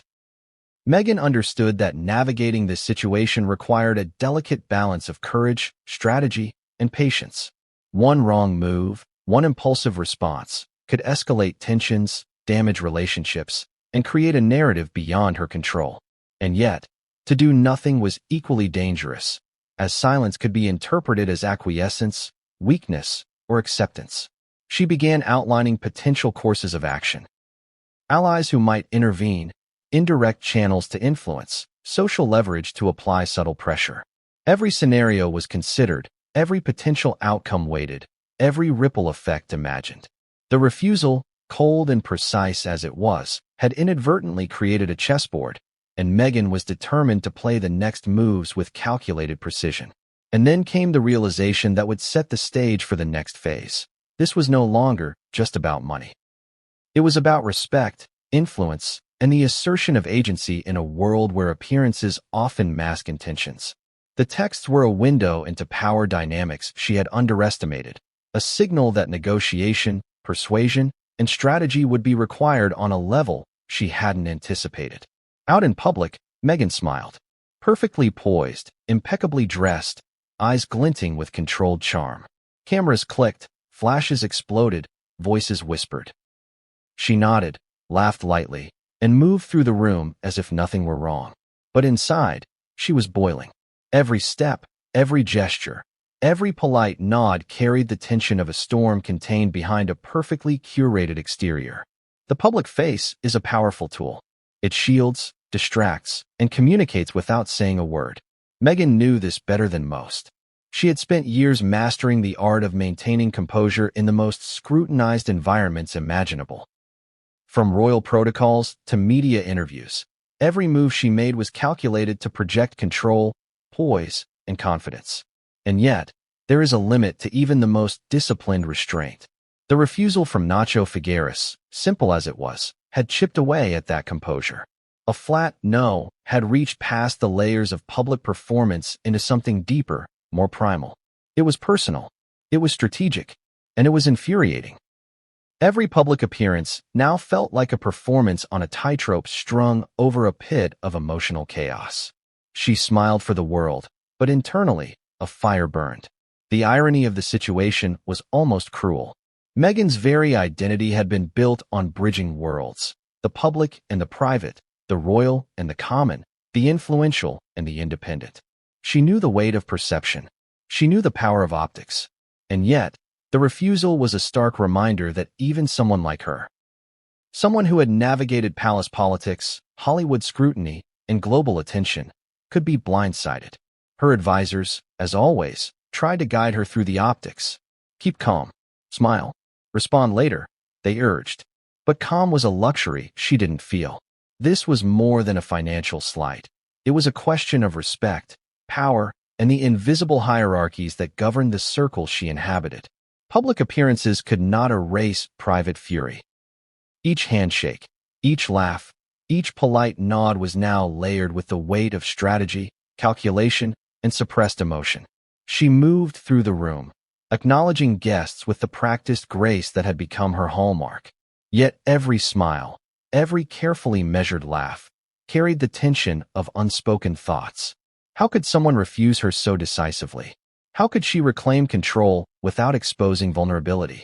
Meghan understood that navigating this situation required a delicate balance of courage, strategy, and patience. One wrong move, one impulsive response, could escalate tensions, damage relationships, and create a narrative beyond her control. And yet, to do nothing was equally dangerous, as silence could be interpreted as acquiescence, weakness, or acceptance. She began outlining potential courses of action. Allies who might intervene, indirect channels to influence, social leverage to apply subtle pressure. Every scenario was considered, every potential outcome weighted, every ripple effect imagined. The refusal, cold and precise as it was, had inadvertently created a chessboard, and Meghan was determined to play the next moves with calculated precision. And then came the realization that would set the stage for the next phase. This was no longer just about money. It was about respect, influence, and the assertion of agency in a world where appearances often mask intentions. The texts were a window into power dynamics she had underestimated, a signal that negotiation, persuasion, and strategy would be required on a level she hadn't anticipated. Out in public, Meghan smiled. Perfectly poised, impeccably dressed, eyes glinting with controlled charm. Cameras clicked, flashes exploded, voices whispered. She nodded, laughed lightly, and moved through the room as if nothing were wrong. But inside, she was boiling. Every step, every gesture, every polite nod carried the tension of a storm contained behind a perfectly curated exterior. The public face is a powerful tool. It shields, distracts, and communicates without saying a word. Meghan knew this better than most. She had spent years mastering the art of maintaining composure in the most scrutinized environments imaginable. From royal protocols to media interviews, every move she made was calculated to project control, poise, and confidence. And yet, there is a limit to even the most disciplined restraint. The refusal from Nacho Figueras, simple as it was, had chipped away at that composure. A flat no had reached past the layers of public performance into something deeper, more primal. It was personal, it was strategic, and it was infuriating. Every public appearance now felt like a performance on a tightrope strung over a pit of emotional chaos. She smiled for the world, but internally, a fire burned. The irony of the situation was almost cruel. Meghan's very identity had been built on bridging worlds, the public and the private, the royal and the common, the influential and the independent. She knew the weight of perception. She knew the power of optics. And yet, the refusal was a stark reminder that even someone like her, someone who had navigated palace politics, Hollywood scrutiny, and global attention, could be blindsided. Her advisors, as always, tried to guide her through the optics. Keep calm. Smile. Respond later, they urged. But calm was a luxury she didn't feel. This was more than a financial slight. It was a question of respect, power, and the invisible hierarchies that governed the circle she inhabited. Public appearances could not erase private fury. Each handshake, each laugh, each polite nod was now layered with the weight of strategy, calculation, and suppressed emotion. She moved through the room, acknowledging guests with the practiced grace that had become her hallmark. Yet every smile, every carefully measured laugh, carried the tension of unspoken thoughts. How could someone refuse her so decisively? How could she reclaim control without exposing vulnerability?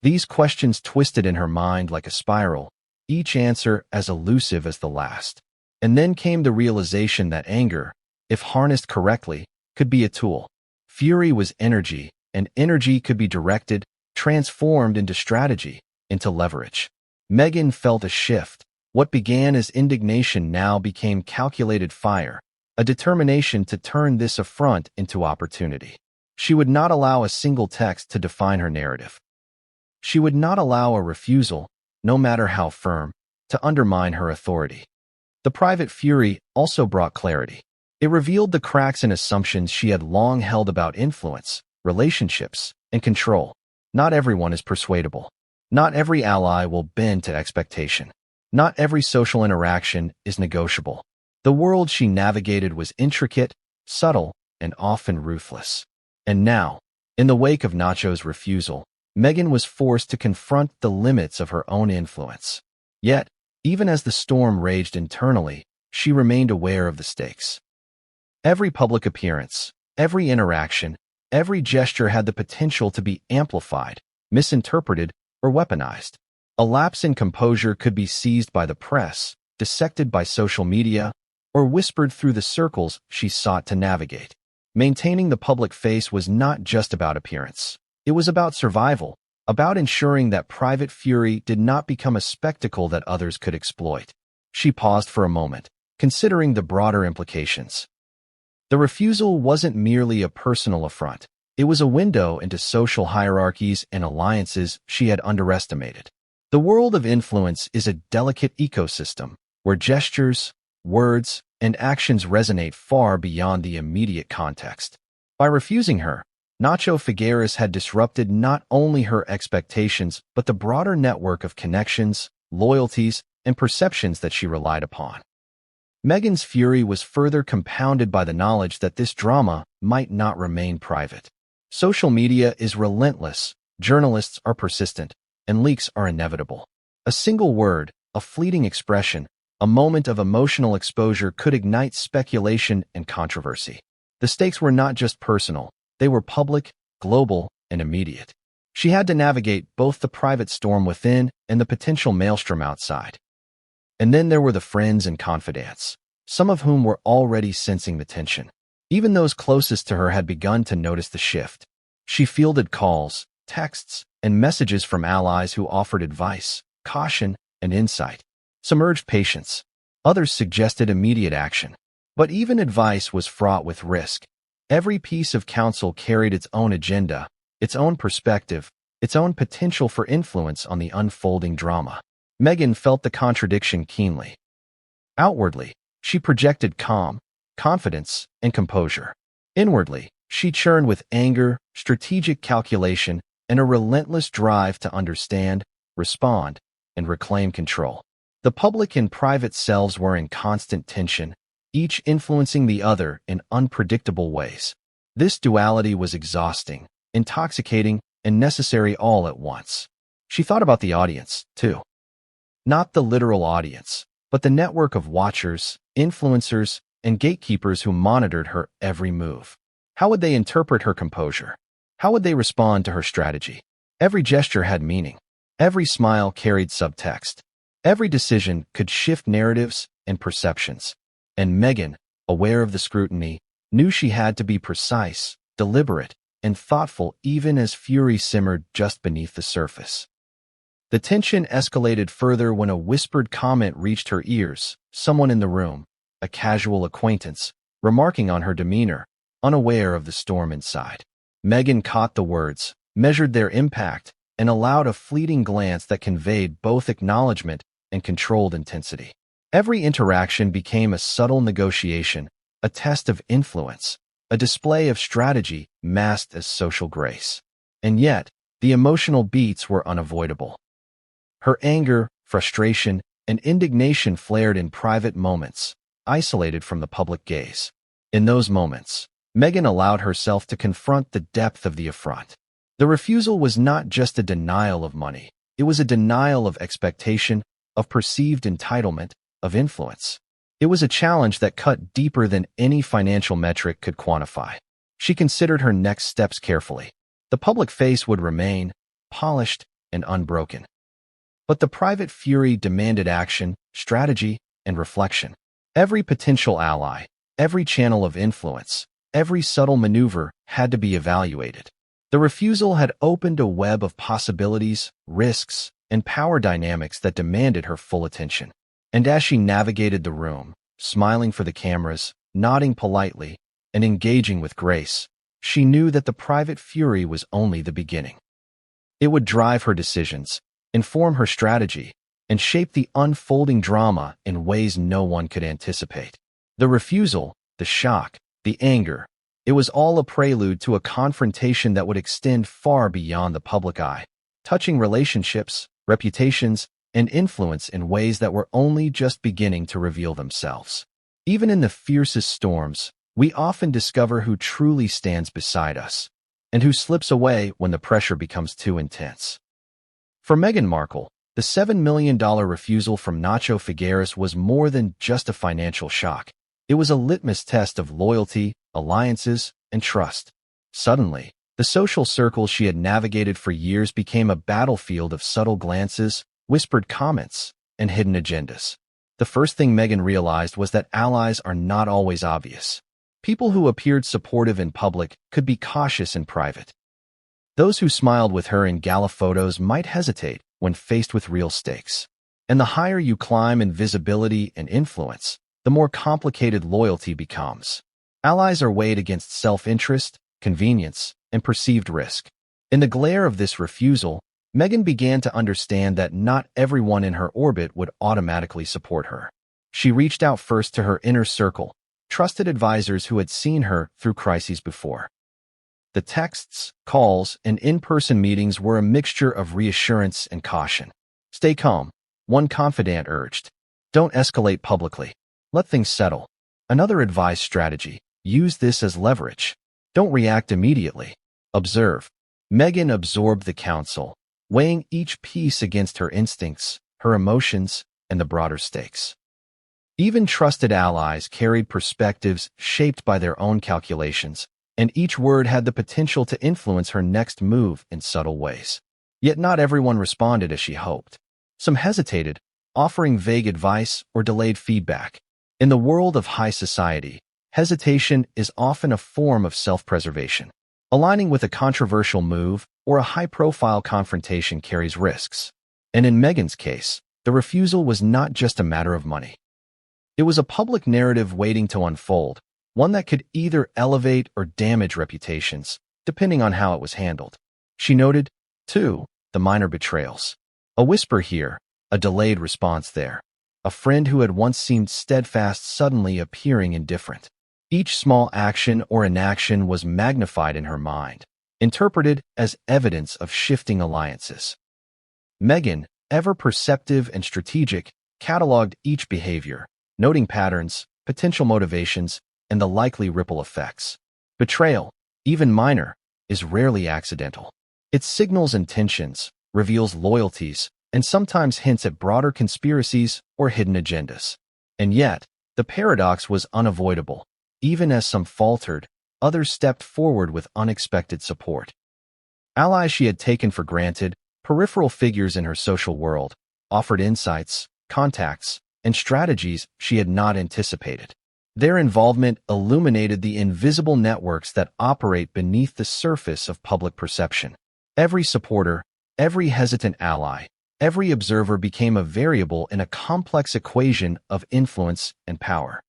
These questions twisted in her mind like a spiral, each answer as elusive as the last. And then came the realization that anger, if harnessed correctly, could be a tool. Fury was energy, and energy could be directed, transformed into strategy, into leverage. Meghan felt a shift. What began as indignation now became calculated fire, a determination to turn this affront into opportunity. She would not allow a single text to define her narrative. She would not allow a refusal, no matter how firm, to undermine her authority. The private fury also brought clarity. It revealed the cracks and assumptions she had long held about influence, relationships, and control. Not everyone is persuadable. Not every ally will bend to expectation. Not every social interaction is negotiable. The world she navigated was intricate, subtle, and often ruthless. And now, in the wake of Nacho's refusal, Meghan was forced to confront the limits of her own influence. Yet, even as the storm raged internally, she remained aware of the stakes. Every public appearance, every interaction, every gesture had the potential to be amplified, misinterpreted, or weaponized. A lapse in composure could be seized by the press, dissected by social media, or whispered through the circles she sought to navigate. Maintaining the public face was not just about appearance. It was about survival, about ensuring that private fury did not become a spectacle that others could exploit. She paused for a moment, considering the broader implications. The refusal wasn't merely a personal affront. It was a window into social hierarchies and alliances she had underestimated. The world of influence is a delicate ecosystem where gestures, words, and actions resonate far beyond the immediate context. By refusing her, Nacho Figueras had disrupted not only her expectations but the broader network of connections, loyalties, and perceptions that she relied upon. Meghan's fury was further compounded by the knowledge that this drama might not remain private. Social media is relentless, journalists are persistent, and leaks are inevitable. A single word, a fleeting expression, a moment of emotional exposure could ignite speculation and controversy. The stakes were not just personal, they were public, global, and immediate. She had to navigate both the private storm within and the potential maelstrom outside. And then there were the friends and confidants, some of whom were already sensing the tension. Even those closest to her had begun to notice the shift. She fielded calls, texts, and messages from allies who offered advice, caution, and insight. Some urged patience. Others suggested immediate action. But even advice was fraught with risk. Every piece of counsel carried its own agenda, its own perspective, its own potential for influence on the unfolding drama. Meghan felt the contradiction keenly. Outwardly, she projected calm, confidence, and composure. Inwardly, she churned with anger, strategic calculation, and a relentless drive to understand, respond, and reclaim control. The public and private selves were in constant tension, each influencing the other in unpredictable ways. This duality was exhausting, intoxicating, and necessary all at once. She thought about the audience, too. Not the literal audience, but the network of watchers, influencers, and gatekeepers who monitored her every move. How would they interpret her composure? How would they respond to her strategy? Every gesture had meaning. Every smile carried subtext. Every decision could shift narratives and perceptions. And Meghan, aware of the scrutiny, knew she had to be precise, deliberate, and thoughtful even as fury simmered just beneath the surface. The tension escalated further when a whispered comment reached her ears, someone in the room, a casual acquaintance, remarking on her demeanor, unaware of the storm inside. Meghan caught the words, measured their impact, and allowed a fleeting glance that conveyed both acknowledgement and controlled intensity. Every interaction became a subtle negotiation, a test of influence, a display of strategy masked as social grace. And yet, the emotional beats were unavoidable. Her anger, frustration, and indignation flared in private moments, isolated from the public gaze. In those moments, Meghan allowed herself to confront the depth of the affront. The refusal was not just a denial of money, it was a denial of expectation, of perceived entitlement, of influence. It was a challenge that cut deeper than any financial metric could quantify. She considered her next steps carefully. The public face would remain polished and unbroken. But the private fury demanded action, strategy, and reflection. Every potential ally, every channel of influence, every subtle maneuver had to be evaluated. The refusal had opened a web of possibilities, risks, and power dynamics that demanded her full attention. And as she navigated the room, smiling for the cameras, nodding politely, and engaging with grace, she knew that the private fury was only the beginning. It would drive her decisions, inform her strategy, and shape the unfolding drama in ways no one could anticipate. The refusal, the shock, the anger, it was all a prelude to a confrontation that would extend far beyond the public eye, touching relationships, reputations, and influence in ways that were only just beginning to reveal themselves. Even in the fiercest storms, we often discover who truly stands beside us, and who slips away when the pressure becomes too intense. For Meghan Markle, the $7 million refusal from Nacho Figueras was more than just a financial shock. It was a litmus test of loyalty, alliances, and trust. Suddenly, the social circles she had navigated for years became a battlefield of subtle glances, whispered comments, and hidden agendas. The first thing Meghan realized was that allies are not always obvious. People who appeared supportive in public could be cautious in private. Those who smiled with her in gala photos might hesitate when faced with real stakes. And the higher you climb in visibility and influence, the more complicated loyalty becomes. Allies are weighed against self-interest, convenience, and perceived risk. In the glare of this refusal, Meghan began to understand that not everyone in her orbit would automatically support her. She reached out first to her inner circle, trusted advisors who had seen her through crises before. The texts, calls, and in-person meetings were a mixture of reassurance and caution. "Stay calm," one confidant urged. "Don't escalate publicly. Let things settle." Another advised strategy: use this as leverage. "Don't react immediately. Observe." Meghan absorbed the counsel, weighing each piece against her instincts, her emotions, and the broader stakes. Even trusted allies carried perspectives shaped by their own calculations, and each word had the potential to influence her next move in subtle ways. Yet not everyone responded as she hoped. Some hesitated, offering vague advice or delayed feedback. In the world of high society, hesitation is often a form of self-preservation. Aligning with a controversial move or a high-profile confrontation carries risks. And in Meghan's case, the refusal was not just a matter of money. It was a public narrative waiting to unfold, one that could either elevate or damage reputations, depending on how it was handled. She noted, too, the minor betrayals. A whisper here, a delayed response there. A friend who had once seemed steadfast suddenly appearing indifferent. Each small action or inaction was magnified in her mind, interpreted as evidence of shifting alliances. Meghan, ever perceptive and strategic, cataloged each behavior, noting patterns, potential motivations, and the likely ripple effects. Betrayal, even minor, is rarely accidental. It signals intentions, reveals loyalties, and sometimes hints at broader conspiracies or hidden agendas. And yet, the paradox was unavoidable. Even as some faltered, others stepped forward with unexpected support. Allies she had taken for granted, peripheral figures in her social world, offered insights, contacts, and strategies she had not anticipated. Their involvement illuminated the invisible networks that operate beneath the surface of public perception. Every supporter, every hesitant ally, every observer became a variable in a complex equation of influence and power.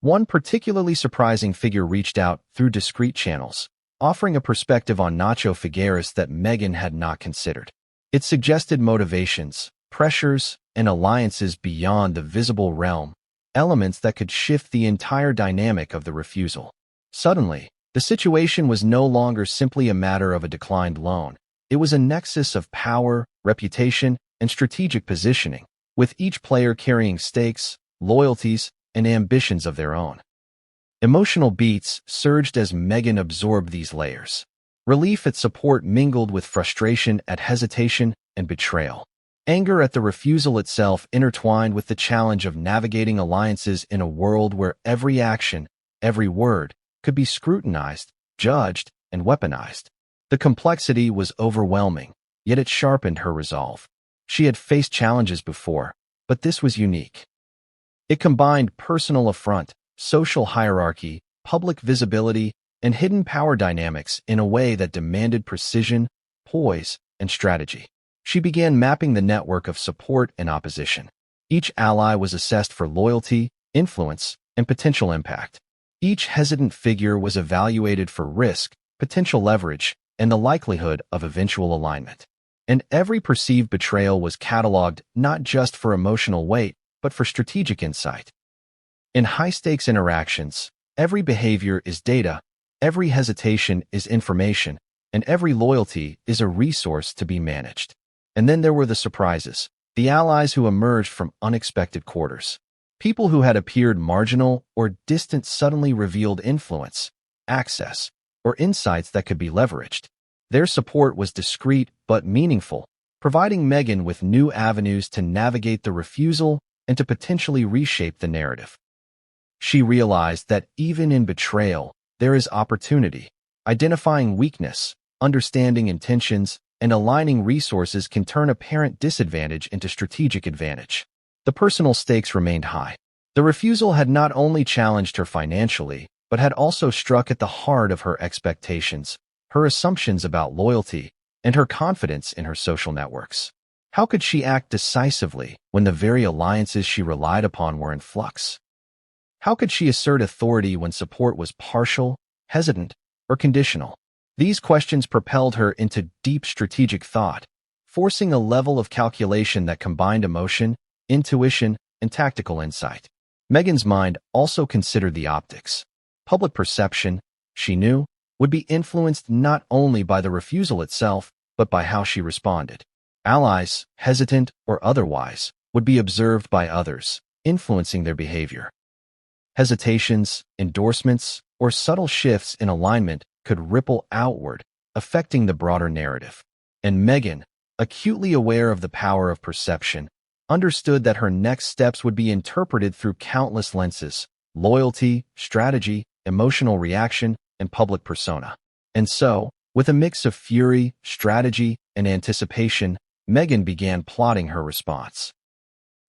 One particularly surprising figure reached out through discreet channels, offering a perspective on Nacho Figueras that Meghan had not considered. It suggested motivations, pressures, and alliances beyond the visible realm, elements that could shift the entire dynamic of the refusal. Suddenly, the situation was no longer simply a matter of a declined loan. It was a nexus of power, reputation, and strategic positioning, with each player carrying stakes, loyalties, and ambitions of their own. Emotional beats surged as Meghan absorbed these layers. Relief at support mingled with frustration at hesitation and betrayal. Anger at the refusal itself intertwined with the challenge of navigating alliances in a world where every action, every word, could be scrutinized, judged, and weaponized. The complexity was overwhelming, yet it sharpened her resolve. She had faced challenges before, but this was unique. It combined personal affront, social hierarchy, public visibility, and hidden power dynamics in a way that demanded precision, poise, and strategy. She began mapping the network of support and opposition. Each ally was assessed for loyalty, influence, and potential impact. Each hesitant figure was evaluated for risk, potential leverage, and the likelihood of eventual alignment. And every perceived betrayal was cataloged not just for emotional weight, but for strategic insight. In high-stakes interactions, every behavior is data, every hesitation is information, and every loyalty is a resource to be managed. And then there were the surprises, the allies who emerged from unexpected quarters. People who had appeared marginal or distant suddenly revealed influence, access, or insights that could be leveraged. Their support was discreet but meaningful, providing Meghan with new avenues to navigate the refusal and to potentially reshape the narrative. She realized that even in betrayal, there is opportunity. Identifying weakness, understanding intentions, and aligning resources can turn apparent disadvantage into strategic advantage. The personal stakes remained high. The refusal had not only challenged her financially, but had also struck at the heart of her expectations, her assumptions about loyalty, and her confidence in her social networks. How could she act decisively when the very alliances she relied upon were in flux? How could she assert authority when support was partial, hesitant, or conditional? These questions propelled her into deep strategic thought, forcing a level of calculation that combined emotion, intuition, and tactical insight. Meghan's mind also considered the optics. Public perception, she knew, would be influenced not only by the refusal itself, but by how she responded. Allies, hesitant or otherwise, would be observed by others, influencing their behavior. Hesitations, endorsements, or subtle shifts in alignment could ripple outward, affecting the broader narrative. And Meghan, acutely aware of the power of perception, understood that her next steps would be interpreted through countless lenses: loyalty, strategy, emotional reaction, and public persona. And so, with a mix of fury, strategy, and anticipation, Meghan began plotting her response.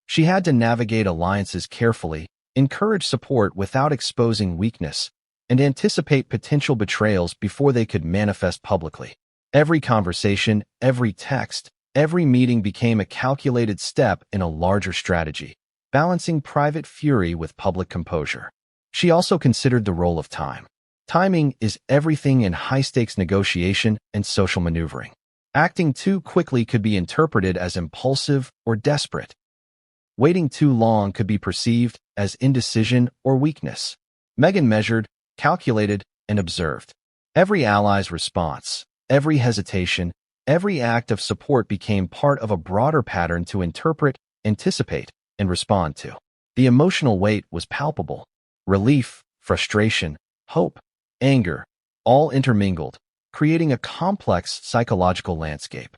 She had to navigate alliances carefully, encourage support without exposing weakness, and anticipate potential betrayals before they could manifest publicly. Every conversation, every text, every meeting became a calculated step in a larger strategy, balancing private fury with public composure. She also considered the role of time. Timing is everything in high-stakes negotiation and social maneuvering. Acting too quickly could be interpreted as impulsive or desperate. Waiting too long could be perceived as indecision or weakness. Meghan measured, calculated, and observed. Every ally's response, every hesitation, every act of support became part of a broader pattern to interpret, anticipate, and respond to. The emotional weight was palpable. Relief, frustration, hope, anger, all intermingled, creating a complex psychological landscape.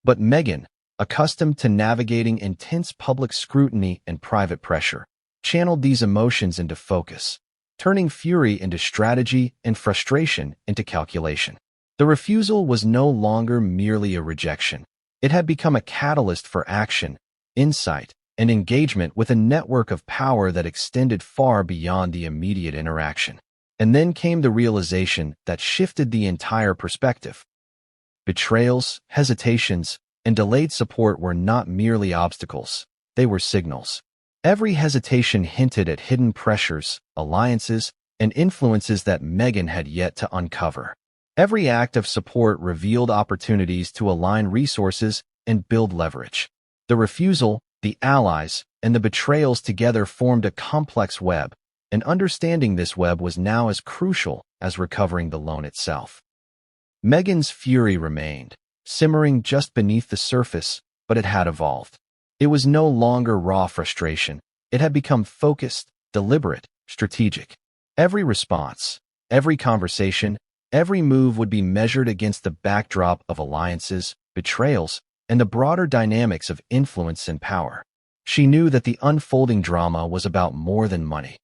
But Meghan, accustomed to navigating intense public scrutiny and private pressure, channeled these emotions into focus, turning fury into strategy and frustration into calculation. The refusal was no longer merely a rejection. It had become a catalyst for action, insight, and engagement with a network of power that extended far beyond the immediate interaction. And then came the realization that shifted the entire perspective. Betrayals, hesitations, and delayed support were not merely obstacles, they were signals. Every hesitation hinted at hidden pressures, alliances, and influences that Meghan had yet to uncover. Every act of support revealed opportunities to align resources and build leverage. The refusal, the allies, and the betrayals together formed a complex web, and understanding this web was now as crucial as recovering the loan itself. Meghan's fury remained, simmering just beneath the surface, but it had evolved. It was no longer raw frustration. It had become focused, deliberate, strategic. Every response, every conversation, every move would be measured against the backdrop of alliances, betrayals, and the broader dynamics of influence and power. She knew that the unfolding drama was about more than money.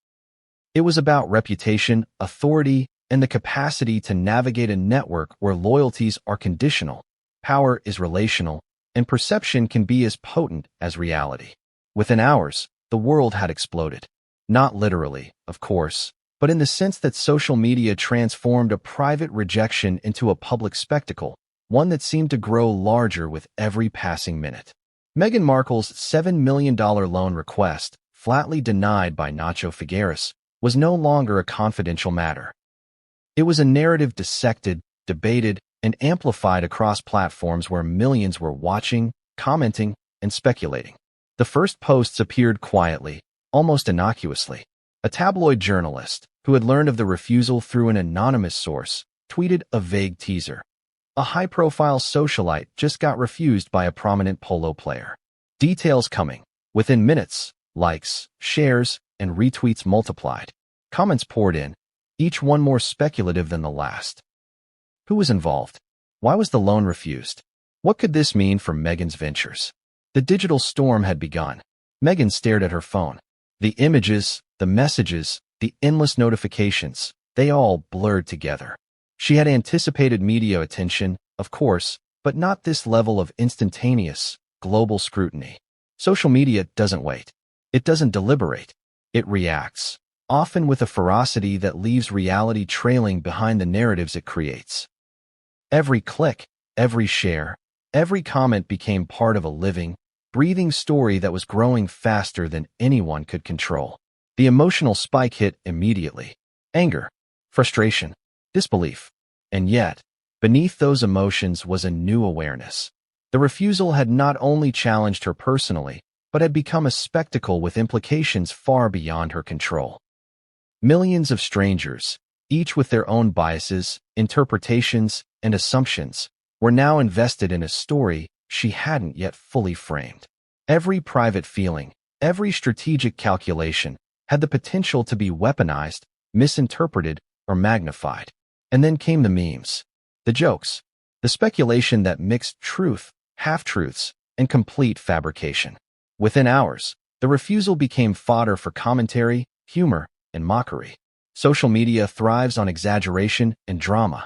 It was about reputation, authority, and the capacity to navigate a network where loyalties are conditional, power is relational, and perception can be as potent as reality. Within hours, the world had exploded. Not literally, of course, but in the sense that social media transformed a private rejection into a public spectacle, one that seemed to grow larger with every passing minute. Meghan Markle's $7 million loan request, flatly denied by Nacho Figueras, was no longer a confidential matter. It was a narrative dissected, debated, and amplified across platforms where millions were watching, commenting, and speculating. The first posts appeared quietly, almost innocuously. A tabloid journalist, who had learned of the refusal through an anonymous source, tweeted a vague teaser. A high-profile socialite just got refused by a prominent polo player. Details coming. Within minutes, likes, shares, and retweets multiplied. Comments poured in, each one more speculative than the last. Who was involved? Why was the loan refused? What could this mean for Meghan's ventures? The digital storm had begun. Meghan stared at her phone. The images, the messages, the endless notifications, they all blurred together. She had anticipated media attention, of course, but not this level of instantaneous, global scrutiny. Social media doesn't wait. It doesn't deliberate. It reacts, often with a ferocity that leaves reality trailing behind the narratives it creates. Every click, every share, every comment became part of a living, breathing story that was growing faster than anyone could control. The emotional spike hit immediately. Anger, frustration, disbelief. And yet, beneath those emotions was a new awareness. The refusal had not only challenged her personally, but had become a spectacle with implications far beyond her control. Millions of strangers, each with their own biases, interpretations, and assumptions, were now invested in a story she hadn't yet fully framed. Every private feeling, every strategic calculation had the potential to be weaponized, misinterpreted, or magnified. And then came the memes, the jokes, the speculation that mixed truth, half-truths, and complete fabrication. Within hours, the refusal became fodder for commentary, humor, and mockery. Social media thrives on exaggeration and drama.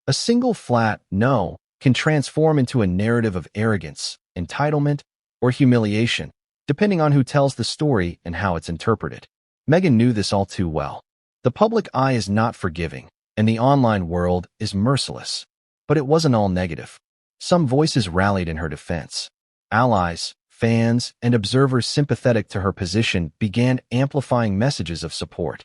A single flat no can transform into a narrative of arrogance, entitlement, or humiliation, depending on who tells the story and how it's interpreted. Meghan knew this all too well. The public eye is not forgiving, and the online world is merciless. But it wasn't all negative. Some voices rallied in her defense. Allies, fans, and observers sympathetic to her position began amplifying messages of support.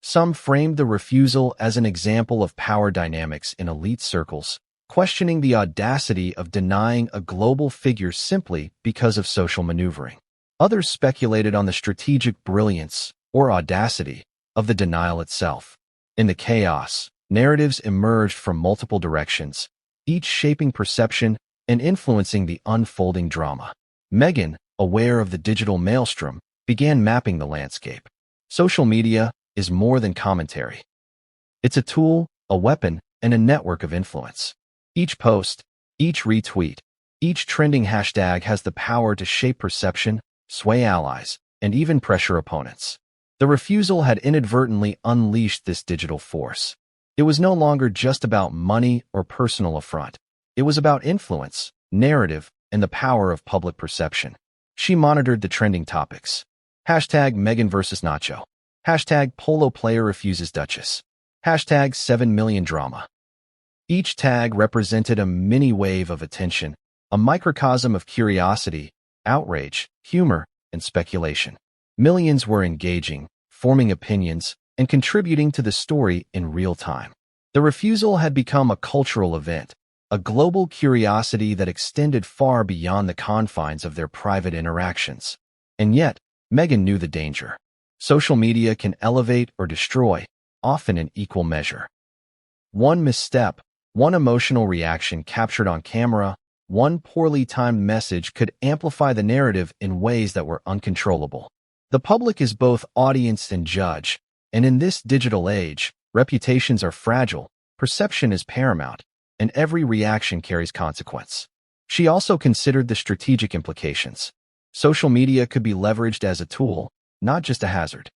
Some framed the refusal as an example of power dynamics in elite circles, questioning the audacity of denying a global figure simply because of social maneuvering. Others speculated on the strategic brilliance or audacity of the denial itself. In the chaos, Narratives emerged from multiple directions, each shaping perception and influencing the unfolding drama. Meghan, aware of the digital maelstrom, began mapping the landscape. Social media is more than commentary. It's a tool, a weapon, and a network of influence. Each post, each retweet, each trending hashtag has the power to shape perception, sway allies, and even pressure opponents. The refusal had inadvertently unleashed this digital force. It was no longer just about money or personal affront. It was about influence, narrative, and the power of public perception. She monitored the trending topics. Hashtag Meghan versus Nacho. Hashtag Polo player refuses Duchess. Hashtag 7 million drama. Each tag represented a mini wave of attention, a microcosm of curiosity, outrage, humor, and speculation. Millions were engaging, forming opinions, and contributing to the story in real time. The refusal had become a cultural event, a global curiosity that extended far beyond the confines of their private interactions. And yet, Meghan knew the danger. Social media can elevate or destroy, often in equal measure. One misstep, one emotional reaction captured on camera, one poorly timed message could amplify the narrative in ways that were uncontrollable. The public is both audience and judge, and in this digital age, reputations are fragile, perception is paramount, and every reaction carries consequence. She also considered the strategic implications. Social media could be leveraged as a tool, not just a hazard.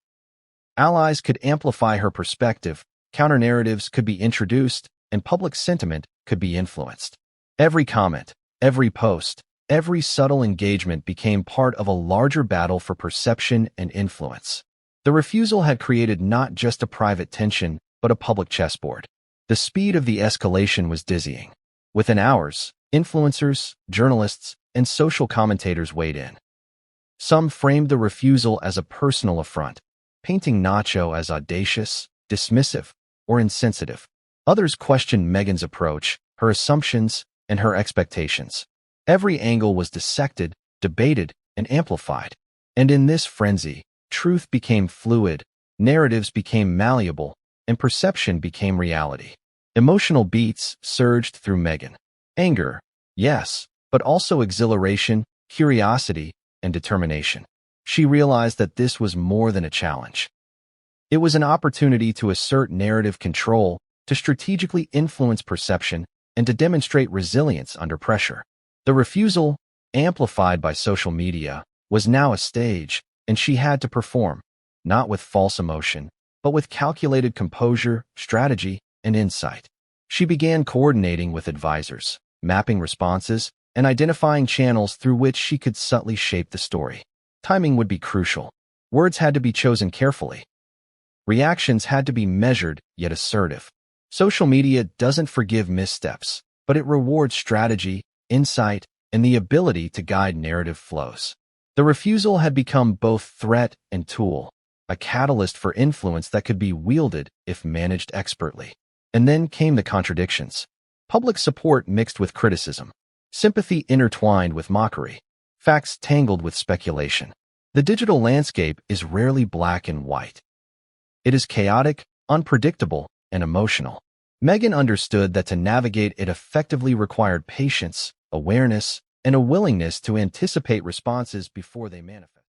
Allies could amplify her perspective, counter-narratives could be introduced, and public sentiment could be influenced. Every comment, every post, every subtle engagement became part of a larger battle for perception and influence. The refusal had created not just a private tension, but a public chessboard. The speed of the escalation was dizzying. Within hours, influencers, journalists, and social commentators weighed in. Some framed the refusal as a personal affront, painting Nacho as audacious, dismissive, or insensitive. Others questioned Meghan's approach, her assumptions, and her expectations. Every angle was dissected, debated, and amplified. And in this frenzy, truth became fluid, narratives became malleable, and perception became reality. Emotional beats surged through Meghan. Anger, yes, but also exhilaration, curiosity, and determination. She realized that this was more than a challenge. It was an opportunity to assert narrative control, to strategically influence perception, and to demonstrate resilience under pressure. The refusal, amplified by social media, was now a stage, and she had to perform, not with false emotion, but with calculated composure, strategy, and insight. She began coordinating with advisors, mapping responses, and identifying channels through which she could subtly shape the story. Timing would be crucial. Words had to be chosen carefully. Reactions had to be measured yet assertive. Social media doesn't forgive missteps, but it rewards strategy, insight, and the ability to guide narrative flows. The refusal had become both threat and tool, a catalyst for influence that could be wielded if managed expertly. And then came the contradictions. Public support mixed with criticism. Sympathy intertwined with mockery. Facts tangled with speculation. The digital landscape is rarely black and white. It is chaotic, unpredictable, and emotional. Meghan understood that to navigate it effectively required patience, awareness, and a willingness to anticipate responses before they manifest.